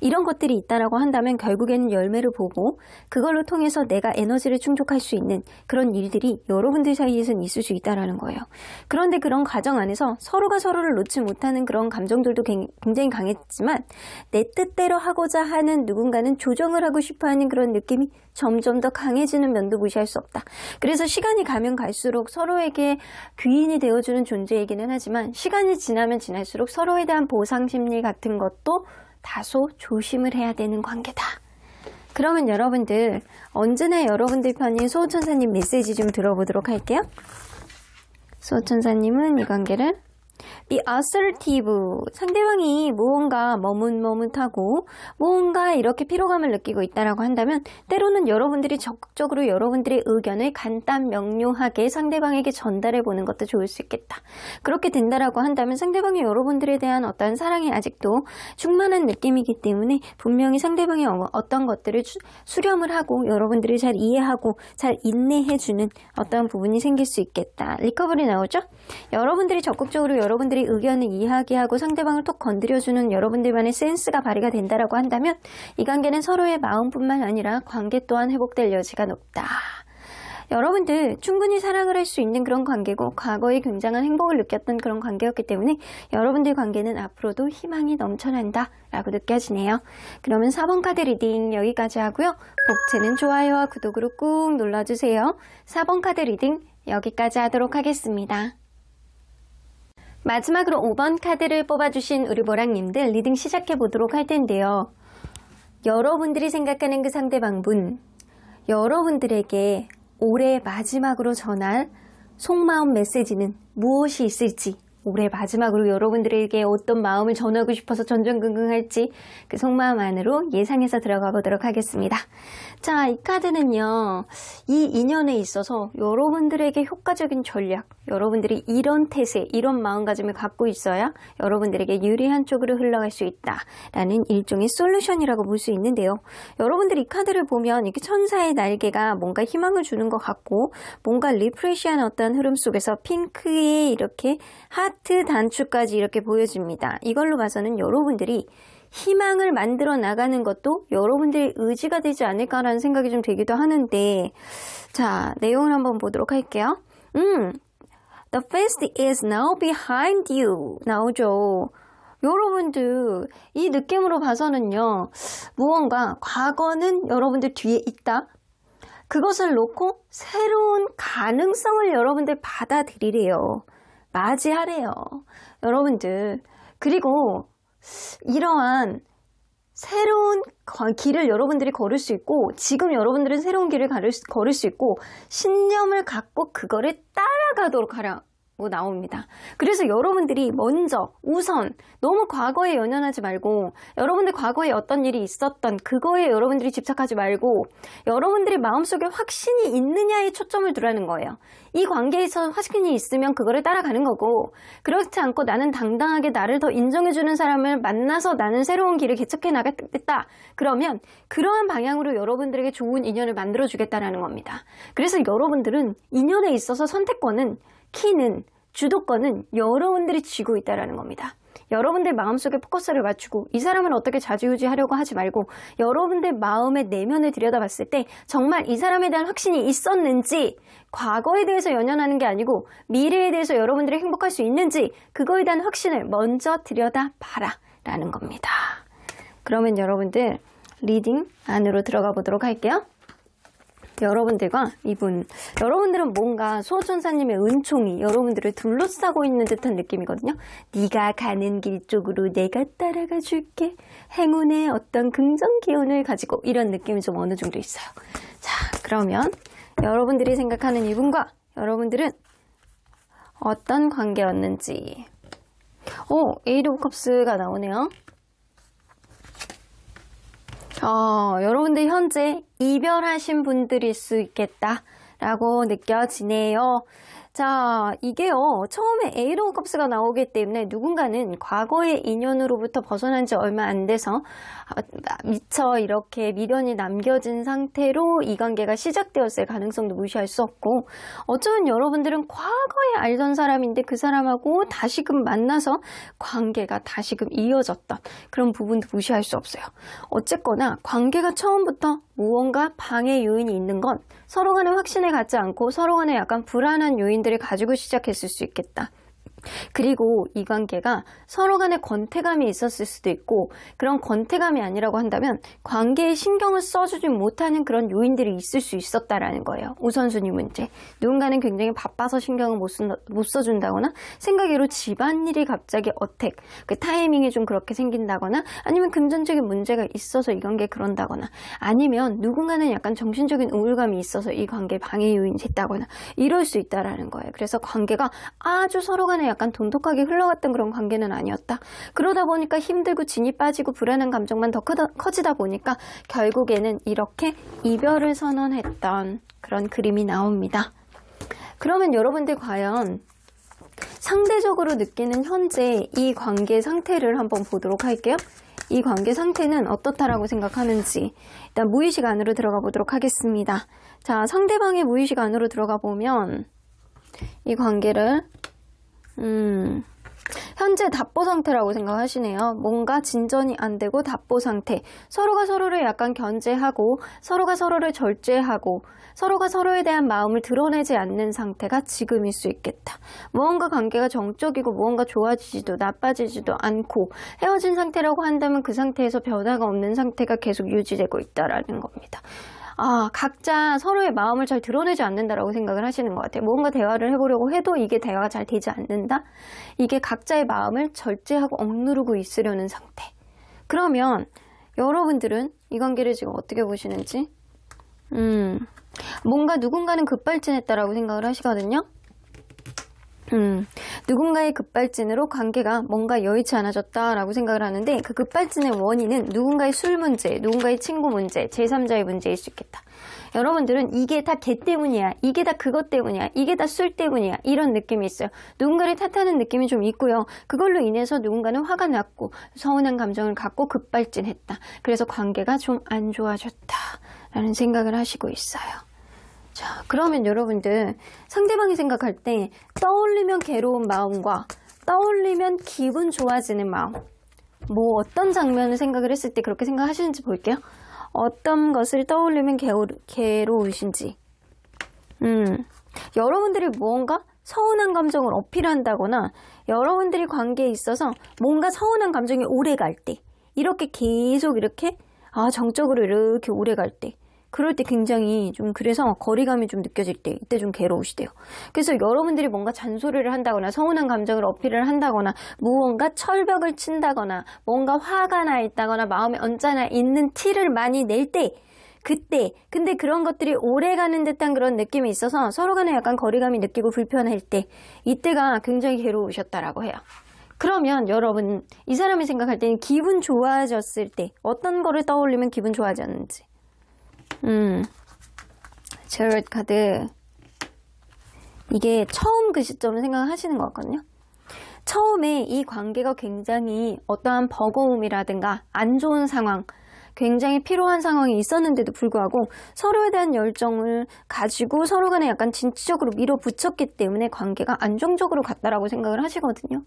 이런 것들이 있다라고 한다면 결국에는 열매를 보고 그걸로 통해서 내가 에너지를 충족할 수 있는 그런 일들이 여러분들 사이에서는 있을 수 있다라는 거예요. 그런데 그런 과정 안에서 서로가 서로를 놓지 못하는 그런 감정들도 굉장히 강했지만 내 뜻대로 하고자 하는 누군가는 조정을 하고 싶어하는 그런 느낌이 점점 더 강해지는 면도 무시할 수 없다. 그래서 시간이 가면 갈수록 서로에게 귀인이 되어주는 존재이기는 하지만 시간이 지나면 지날수록 서로에 대한 보상 심리 같은 것도 다소 조심을 해야 되는 관계다. 그러면 여러분들 언제나 여러분들 편인 소호천사님 메시지 좀 들어보도록 할게요. 소호천사님은 이 관계를 Be assertive. 상대방이 무언가 머뭇머뭇하고 무언가 이렇게 피로감을 느끼고 있다라고 한다면 때로는 여러분들이 적극적으로 여러분들의 의견을 간단 명료하게 상대방에게 전달해 보는 것도 좋을 수 있겠다. 그렇게 된다라고 한다면 상대방이 여러분들에 대한 어떤 사랑이 아직도 충만한 느낌이기 때문에 분명히 상대방이 어떤 것들을 수렴을 하고 여러분들을 잘 이해하고 잘 인내해주는 어떤 부분이 생길 수 있겠다. 리커버리 나오죠? 여러분들이 적극적으로 여러분들의 의견을 이야기하고 상대방을 톡 건드려주는 여러분들만의 센스가 발휘가 된다라고 한다면 이 관계는 서로의 마음뿐만 아니라 관계 또한 회복될 여지가 높다. 여러분들 충분히 사랑을 할 수 있는 그런 관계고 과거에 굉장한 행복을 느꼈던 그런 관계였기 때문에 여러분들 관계는 앞으로도 희망이 넘쳐난다 라고 느껴지네요. 그러면 4번 카드 리딩 여기까지 하고요. 복채는 좋아요와 구독으로 꾹 눌러주세요. 4번 카드 리딩 여기까지 하도록 하겠습니다. 마지막으로 5번 카드를 뽑아주신 우리 보랑님들 리딩 시작해 보도록 할 텐데요. 여러분들이 생각하는 그 상대방분, 여러분들에게 올해 마지막으로 전할 속마음 메시지는 무엇이 있을지, 올해 마지막으로 여러분들에게 어떤 마음을 전하고 싶어서 전전긍긍할지 그 속마음 안으로 예상해서 들어가 보도록 하겠습니다. 자, 이 카드는요. 이 인연에 있어서 여러분들에게 효과적인 전략, 여러분들이 이런 태세, 이런 마음가짐을 갖고 있어야 여러분들에게 유리한 쪽으로 흘러갈 수 있다라는 일종의 솔루션이라고 볼 수 있는데요. 여러분들이 이 카드를 보면 이렇게 천사의 날개가 뭔가 희망을 주는 것 같고 뭔가 리프레시한 어떤 흐름 속에서 핑크의 이렇게 하트 단추까지 이렇게 보여집니다. 이걸로 봐서는 여러분들이 희망을 만들어 나가는 것도 여러분들의 의지가 되지 않을까라는 생각이 좀 들기도 하는데, 자, 내용을 한번 보도록 할게요. The past is now behind you 나오죠. 여러분들 이 느낌으로 봐서는요, 무언가 과거는 여러분들 뒤에 있다. 그것을 놓고 새로운 가능성을 여러분들 받아들이래요. 맞이하래요. 여러분들. 그리고 이러한 새로운 길을 여러분들이 걸을 수 있고 지금 여러분들은 새로운 길을 걸을 수 있고 신념을 갖고 그거를 따라가도록 하라. 나옵니다. 그래서 여러분들이 먼저 우선 너무 과거에 연연하지 말고 여러분들 과거에 어떤 일이 있었던 그거에 여러분들이 집착하지 말고 여러분들이 마음속에 확신이 있느냐에 초점을 두라는 거예요. 이 관계에서 확신이 있으면 그거를 따라가는 거고 그렇지 않고 나는 당당하게 나를 더 인정해주는 사람을 만나서 나는 새로운 길을 개척해 나가겠다. 그러면 그러한 방향으로 여러분들에게 좋은 인연을 만들어주겠다라는 겁니다. 그래서 여러분들은 인연에 있어서 선택권은 키는 주도권은 여러분들이 쥐고 있다는 겁니다. 여러분들 마음속에 포커스를 맞추고 이 사람을 어떻게 좌지우지하려고 하지 말고 여러분들 마음의 내면을 들여다봤을 때 정말 이 사람에 대한 확신이 있었는지 과거에 대해서 연연하는 게 아니고 미래에 대해서 여러분들이 행복할 수 있는지 그거에 대한 확신을 먼저 들여다봐라 라는 겁니다. 그러면 여러분들 리딩 안으로 들어가 보도록 할게요. 여러분들과 여러분들은 뭔가 수호천사님의 은총이 여러분들을 둘러싸고 있는 듯한 느낌이거든요. 네가 가는 길 쪽으로 내가 따라가 줄게. 행운의 어떤 긍정 기운을 가지고 이런 느낌이 좀 어느 정도 있어요. 자, 그러면 여러분들이 생각하는 이분과 여러분들은 어떤 관계였는지. 에이드 오브 컵스가 나오네요. 여러분들 현재 이별하신 분들일 수 있겠다라고 느껴지네요. 자, 이게요. 처음에 에이드 오브 컵스가 나오기 때문에 누군가는 과거의 인연으로부터 벗어난 지 얼마 안 돼서 미처 이렇게 미련이 남겨진 상태로 이 관계가 시작되었을 가능성도 무시할 수 없고 어쩌면 여러분들은 과거에 알던 사람인데 그 사람하고 다시금 만나서 관계가 다시금 이어졌던 그런 부분도 무시할 수 없어요. 어쨌거나 관계가 처음부터 무언가 방해 요인이 있는 건 서로 간에 확신을 갖지 않고 서로 간에 약간 불안한 요인들을 가지고 시작했을 수 있겠다. 그리고 이 관계가 서로 간에 권태감이 있었을 수도 있고 그런 권태감이 아니라고 한다면 관계에 신경을 써주지 못하는 그런 요인들이 있을 수 있었다라는 거예요. 우선순위 문제. 누군가는 굉장히 바빠서 신경을 못 써준다거나 생각외로 집안일이 갑자기 어택, 그 타이밍이 좀 그렇게 생긴다거나 아니면 금전적인 문제가 있어서 이 관계에 그런다거나 아니면 누군가는 약간 정신적인 우울감이 있어서 이 관계에 방해 요인이 됐다거나 이럴 수 있다라는 거예요. 그래서 관계가 아주 서로 간에 약간 돈독하게 흘러갔던 그런 관계는 아니었다. 그러다 보니까 힘들고 진이 빠지고 불안한 감정만 더 커지다 보니까 결국에는 이렇게 이별을 선언했던 그런 그림이 나옵니다. 그러면 여러분들 과연 상대적으로 느끼는 현재 이 관계 상태를 한번 보도록 할게요. 이 관계 상태는 어떻다라고 생각하는지 일단 무의식 안으로 들어가 보도록 하겠습니다. 자, 상대방의 무의식 안으로 들어가 보면 이 관계를 현재 답보 상태라고 생각하시네요. 뭔가 진전이 안 되고 답보 상태. 서로가 서로를 약간 견제하고 서로가 서로를 절제하고 서로가 서로에 대한 마음을 드러내지 않는 상태가 지금일 수 있겠다. 무언가 관계가 정적이고 무언가 좋아지지도 나빠지지도 않고 헤어진 상태라고 한다면 그 상태에서 변화가 없는 상태가 계속 유지되고 있다라는 겁니다. 각자 서로의 마음을 잘 드러내지 않는다라고 생각을 하시는 것 같아요. 뭔가 대화를 해보려고 해도 이게 대화가 잘 되지 않는다? 이게 각자의 마음을 절제하고 억누르고 있으려는 상태. 그러면 여러분들은 이 관계를 지금 어떻게 보시는지? 뭔가 누군가는 급발진했다라고 생각을 하시거든요. 누군가의 급발진으로 관계가 뭔가 여의치 않아졌다라고 생각을 하는데 그 급발진의 원인은 누군가의 술 문제, 누군가의 친구 문제, 제3자의 문제일 수 있겠다. 여러분들은 이게 다 걔 때문이야, 이게 다 그것 때문이야, 이게 다 술 때문이야 이런 느낌이 있어요. 누군가를 탓하는 느낌이 좀 있고요. 그걸로 인해서 누군가는 화가 났고 서운한 감정을 갖고 급발진했다. 그래서 관계가 좀 안 좋아졌다라는 생각을 하시고 있어요. 자, 그러면 여러분들 상대방이 생각할 때 떠올리면 괴로운 마음과 떠올리면 기분 좋아지는 마음 뭐 어떤 장면을 생각을 했을 때 그렇게 생각하시는지 볼게요. 어떤 것을 떠올리면 괴로우신지 여러분들이 무언가 서운한 감정을 어필한다거나 여러분들이 관계에 있어서 뭔가 서운한 감정이 오래 갈 때 이렇게 계속 이렇게 정적으로 이렇게 오래 갈 때 그럴 때 굉장히 좀 그래서 거리감이 좀 느껴질 때 이때 좀 괴로우시대요. 그래서 여러분들이 뭔가 잔소리를 한다거나 서운한 감정을 어필을 한다거나 무언가 철벽을 친다거나 뭔가 화가 나 있다거나 마음에 언짢아 있는 티를 많이 낼 때 그때 근데 그런 것들이 오래가는 듯한 그런 느낌이 있어서 서로 간에 약간 거리감이 느끼고 불편할 때 이때가 굉장히 괴로우셨다라고 해요. 그러면 여러분 이 사람이 생각할 때는 기분 좋아졌을 때 어떤 거를 떠올리면 기분 좋아졌는지 제럿 카드 이게 처음 그 시점을 생각하시는 것 같거든요. 처음에 이 관계가 굉장히 어떠한 버거움이라든가 안 좋은 상황 굉장히 필요한 상황이 있었는데도 불구하고 서로에 대한 열정을 가지고 서로 간에 약간 진취적으로 밀어붙였기 때문에 관계가 안정적으로 갔다라고 생각을 하시거든요.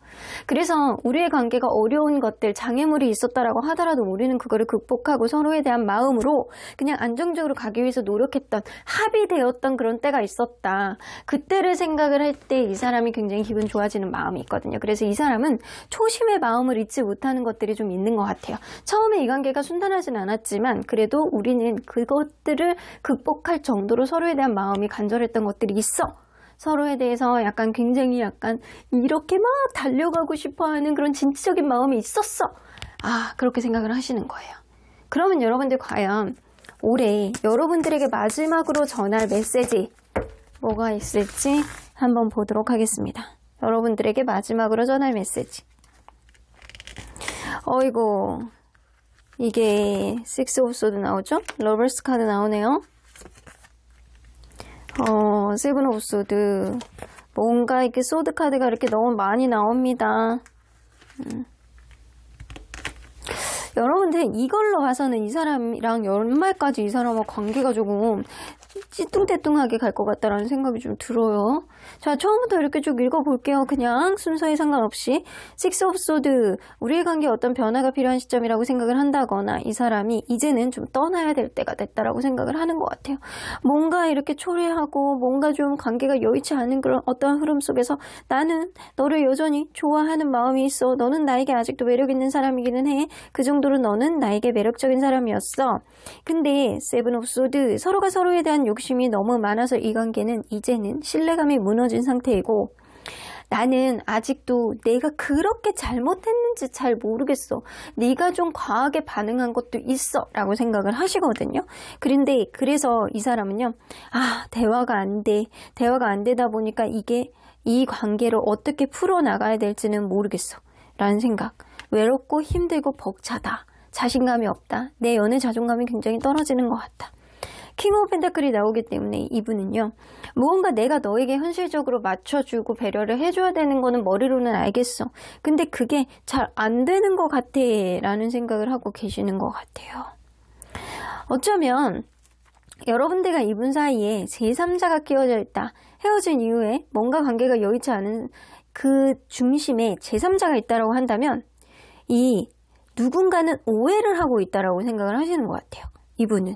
그래서 우리의 관계가 어려운 것들, 장애물이 있었다라고 하더라도 우리는 그거를 극복하고 서로에 대한 마음으로 그냥 안정적으로 가기 위해서 노력했던 합의되었던 그런 때가 있었다. 그때를 생각을 할 때 이 사람이 굉장히 기분 좋아지는 마음이 있거든요. 그래서 이 사람은 초심의 마음을 잊지 못하는 것들이 좀 있는 것 같아요. 처음에 이 관계가 순탄하진 않았지만 그래도 우리는 그것들을 극복할 정도로 서로에 대한 마음이 간절했던 것들이 있어. 서로에 대해서 약간 굉장히 약간 이렇게 막 달려가고 싶어하는 그런 진취적인 마음이 있었어. 그렇게 생각을 하시는 거예요. 그러면 여러분들 과연 올해 여러분들에게 마지막으로 전할 메시지 뭐가 있을지 한번 보도록 하겠습니다. 여러분들에게 마지막으로 전할 메시지. 어이고 이게 6 오브 소드 나오죠? 러버스 카드 나오네요. 7 오브 소드 뭔가 이렇게 소드 카드가 이렇게 너무 많이 나옵니다. 여러분들 이걸로 봐서는 이 사람이랑 연말까지 이 사람과 관계가 조금 찌뚱대뚱하게 갈 것 같다라는 생각이 좀 들어요. 자, 처음부터 이렇게 쭉 읽어볼게요. 그냥 순서에 상관없이 6 오브 소드 우리의 관계에 어떤 변화가 필요한 시점이라고 생각을 한다거나 이 사람이 이제는 좀 떠나야 될 때가 됐다라고 생각을 하는 것 같아요. 뭔가 이렇게 초래하고 뭔가 좀 관계가 여의치 않은 그런 어떠한 흐름 속에서 나는 너를 여전히 좋아하는 마음이 있어. 너는 나에게 아직도 매력 있는 사람이기는 해. 그 정도로 너는 나에게 매력적인 사람이었어. 근데 7 오브 소드 서로가 서로에 대한 욕심이 너무 많아서 이 관계는 이제는 신뢰감이 무너진 상태이고 나는 아직도 내가 그렇게 잘못했는지 잘 모르겠어. 네가 좀 과하게 반응한 것도 있어 라고 생각을 하시거든요. 그런데 그래서 이 사람은요. 대화가 안 돼. 대화가 안 되다 보니까 이게 이 관계를 어떻게 풀어나가야 될지는 모르겠어 라는 생각. 외롭고 힘들고 벅차다. 자신감이 없다. 내 연애 자존감이 굉장히 떨어지는 것 같다. 킹 오브 펜타클이 나오기 때문에 이분은요. 무언가 내가 너에게 현실적으로 맞춰주고 배려를 해줘야 되는 거는 머리로는 알겠어. 근데 그게 잘 안 되는 것 같아 라는 생각을 하고 계시는 것 같아요. 어쩌면 여러분들과 이분 사이에 제3자가 끼워져 있다. 헤어진 이후에 뭔가 관계가 여의치 않은 그 중심에 제3자가 있다고 한다면 이 누군가는 오해를 하고 있다라고 생각을 하시는 것 같아요. 이분은.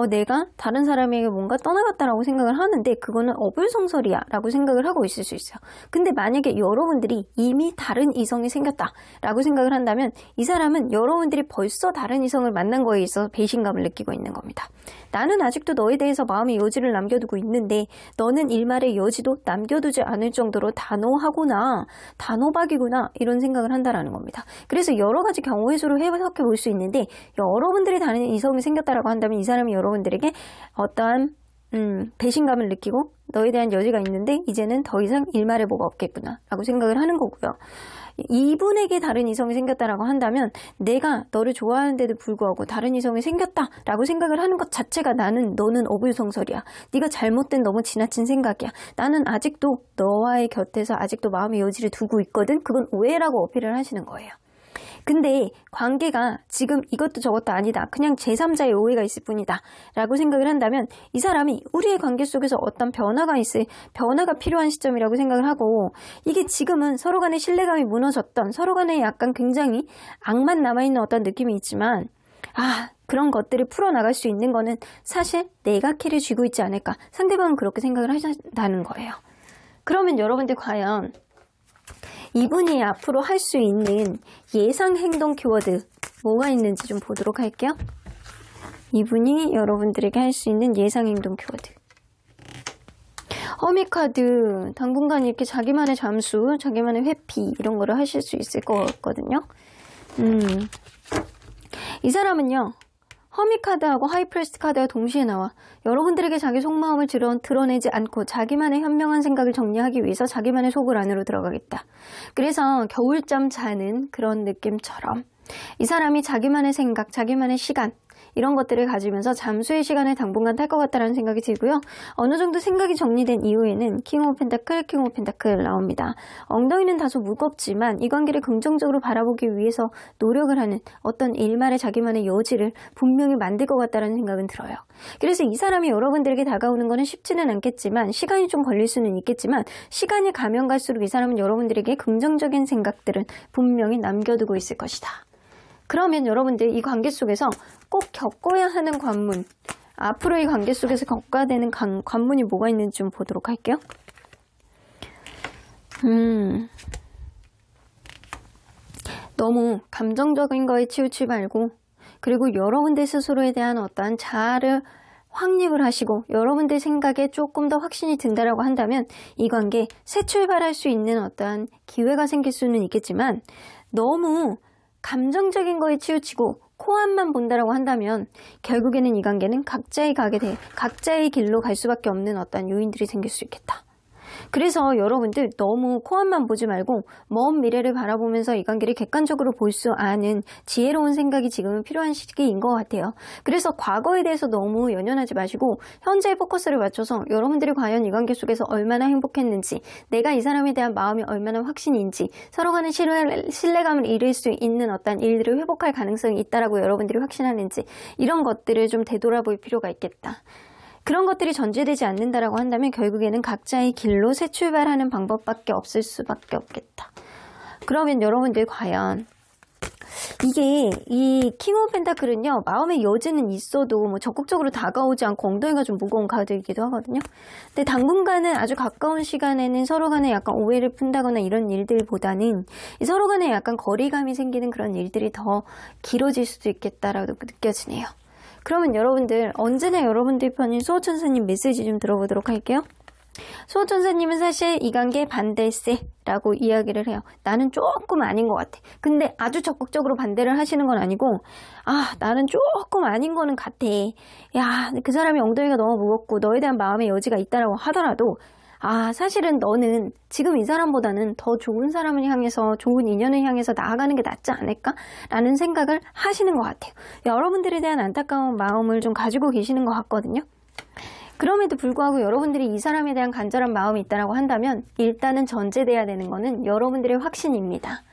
내가 다른 사람에게 뭔가 떠나갔다라고 생각을 하는데 그거는 어불성설이야 라고 생각을 하고 있을 수 있어요. 근데 만약에 여러분들이 이미 다른 이성이 생겼다 라고 생각을 한다면 이 사람은 여러분들이 벌써 다른 이성을 만난 거에 있어서 배신감을 느끼고 있는 겁니다. 나는 아직도 너에 대해서 마음의 여지를 남겨두고 있는데 너는 일말의 여지도 남겨두지 않을 정도로 단호하구나, 단호박이구나 이런 생각을 한다라는 겁니다. 그래서 여러 가지 경우의 수로 해석해 볼 수 있는데 여러분들이 다른 이성이 생겼다라고 한다면 이 사람이 여러분들에게 어떠한 배신감을 느끼고 너에 대한 여지가 있는데 이제는 더 이상 일말의 뭐가 없겠구나 라고 생각을 하는 거고요. 이분에게 다른 이성이 생겼다라고 한다면 내가 너를 좋아하는데도 불구하고 다른 이성이 생겼다라고 생각을 하는 것 자체가 너는 어불성설이야. 네가 잘못된 너무 지나친 생각이야. 나는 아직도 너와의 곁에서 아직도 마음의 여지를 두고 있거든. 그건 오해라고 어필을 하시는 거예요. 근데 관계가 지금 이것도 저것도 아니다. 그냥 제3자의 오해가 있을 뿐이다. 라고 생각을 한다면 이 사람이 우리의 관계 속에서 어떤 변화가 필요한 시점이라고 생각을 하고 이게 지금은 서로 간의 신뢰감이 무너졌던 서로 간에 약간 굉장히 악만 남아있는 어떤 느낌이 있지만 그런 것들을 풀어나갈 수 있는 거는 사실 내가 키를 쥐고 있지 않을까. 상대방은 그렇게 생각을 하신다는 거예요. 그러면 여러분들 과연 이분이 앞으로 할 수 있는 예상 행동 키워드 뭐가 있는지 좀 보도록 할게요. 이분이 여러분들에게 할 수 있는 예상 행동 키워드. 허미 카드 당분간 이렇게 자기만의 잠수, 자기만의 회피 이런 거를 하실 수 있을 것 같거든요. 이 사람은요. 허미 카드하고 하이프레스트 카드가 동시에 나와. 여러분들에게 자기 속마음을 드러내지 않고 자기만의 현명한 생각을 정리하기 위해서 자기만의 속을 안으로 들어가겠다. 그래서 겨울잠 자는 그런 느낌처럼 이 사람이 자기만의 생각, 자기만의 시간 이런 것들을 가지면서 잠수의 시간을 당분간 탈 것 같다는 생각이 들고요. 어느 정도 생각이 정리된 이후에는 킹 오브 펜타클 나옵니다. 엉덩이는 다소 무겁지만 이 관계를 긍정적으로 바라보기 위해서 노력을 하는 어떤 일말의 자기만의 여지를 분명히 만들 것 같다는 생각은 들어요. 그래서 이 사람이 여러분들에게 다가오는 것은 쉽지는 않겠지만 시간이 좀 걸릴 수는 있겠지만 시간이 가면 갈수록 이 사람은 여러분들에게 긍정적인 생각들은 분명히 남겨두고 있을 것이다. 그러면 여러분들 이 관계 속에서 꼭 겪어야 하는 관문, 앞으로 이 관계 속에서 겪어야 되는 관문이 뭐가 있는지 좀 보도록 할게요. 너무 감정적인 거에 치우치지 말고, 그리고 여러분들 스스로에 대한 어떠한 자아를 확립을 하시고 여러분들 생각에 조금 더 확신이 든다라고 한다면 이 관계 새 출발할 수 있는 어떠한 기회가 생길 수는 있겠지만, 너무 감정적인 거에 치우치고 코앞만 본다라고 한다면 결국에는 이 관계는 각자의 길로 갈 수밖에 없는 어떤 요인들이 생길 수 있겠다. 그래서 여러분들 너무 코앞만 보지 말고 먼 미래를 바라보면서 이 관계를 객관적으로 볼 수 아는 지혜로운 생각이 지금은 필요한 시기인 것 같아요. 그래서 과거에 대해서 너무 연연하지 마시고 현재의 포커스를 맞춰서 여러분들이 과연 이 관계 속에서 얼마나 행복했는지, 내가 이 사람에 대한 마음이 얼마나 확신인지, 서로 간의 신뢰감을 잃을 수 있는 어떤 일들을 회복할 가능성이 있다라고 여러분들이 확신하는지, 이런 것들을 좀 되돌아볼 필요가 있겠다. 그런 것들이 전제되지 않는다라고 한다면 결국에는 각자의 길로 새 출발하는 방법밖에 없을 수밖에 없겠다. 그러면 여러분들 과연 이게 이 킹 오브 펜타클은요, 마음의 여지는 있어도 뭐 적극적으로 다가오지 않고 엉덩이가 좀 무거운 카드이기도 하거든요. 근데 당분간은 아주 가까운 시간에는 서로 간에 약간 오해를 푼다거나 이런 일들보다는 서로 간에 약간 거리감이 생기는 그런 일들이 더 길어질 수도 있겠다라고 느껴지네요. 그러면 여러분들, 언제나 여러분들 편인 수호천사님 메시지 좀 들어보도록 할게요. 수호천사님은 사실 이 관계 반대세라고 이야기를 해요. 나는 조금 아닌 것 같아. 근데 아주 적극적으로 반대를 하시는 건 아니고, 나는 조금 아닌 거는 같아. 야, 그 사람이 엉덩이가 너무 무겁고 너에 대한 마음의 여지가 있다라고 하더라도, 사실은 너는 지금 이 사람보다는 더 좋은 사람을 향해서, 좋은 인연을 향해서 나아가는 게 낫지 않을까? 라는 생각을 하시는 것 같아요. 여러분들에 대한 안타까운 마음을 좀 가지고 계시는 것 같거든요. 그럼에도 불구하고 여러분들이 이 사람에 대한 간절한 마음이 있다고 한다면 일단은 전제돼야 되는 거는 여러분들의 확신입니다.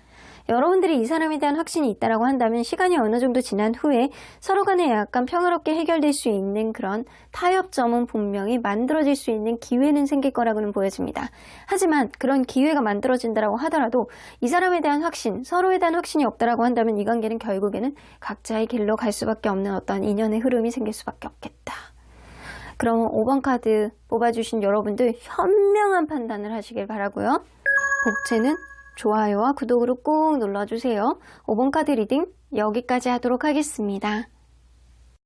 여러분들이 이 사람에 대한 확신이 있다고 한다면 시간이 어느 정도 지난 후에 서로 간에 약간 평화롭게 해결될 수 있는 그런 타협점은 분명히 만들어질 수 있는 기회는 생길 거라고는 보여집니다. 하지만 그런 기회가 만들어진다고 하더라도 이 사람에 대한 확신, 서로에 대한 확신이 없다고 한다면 이 관계는 결국에는 각자의 길로 갈 수밖에 없는 어떤 인연의 흐름이 생길 수밖에 없겠다. 그럼 5번 카드 뽑아주신 여러분들 현명한 판단을 하시길 바라고요. 복채는 좋아요와 구독으로 꼭 눌러주세요. 5번 카드 리딩 여기까지 하도록 하겠습니다.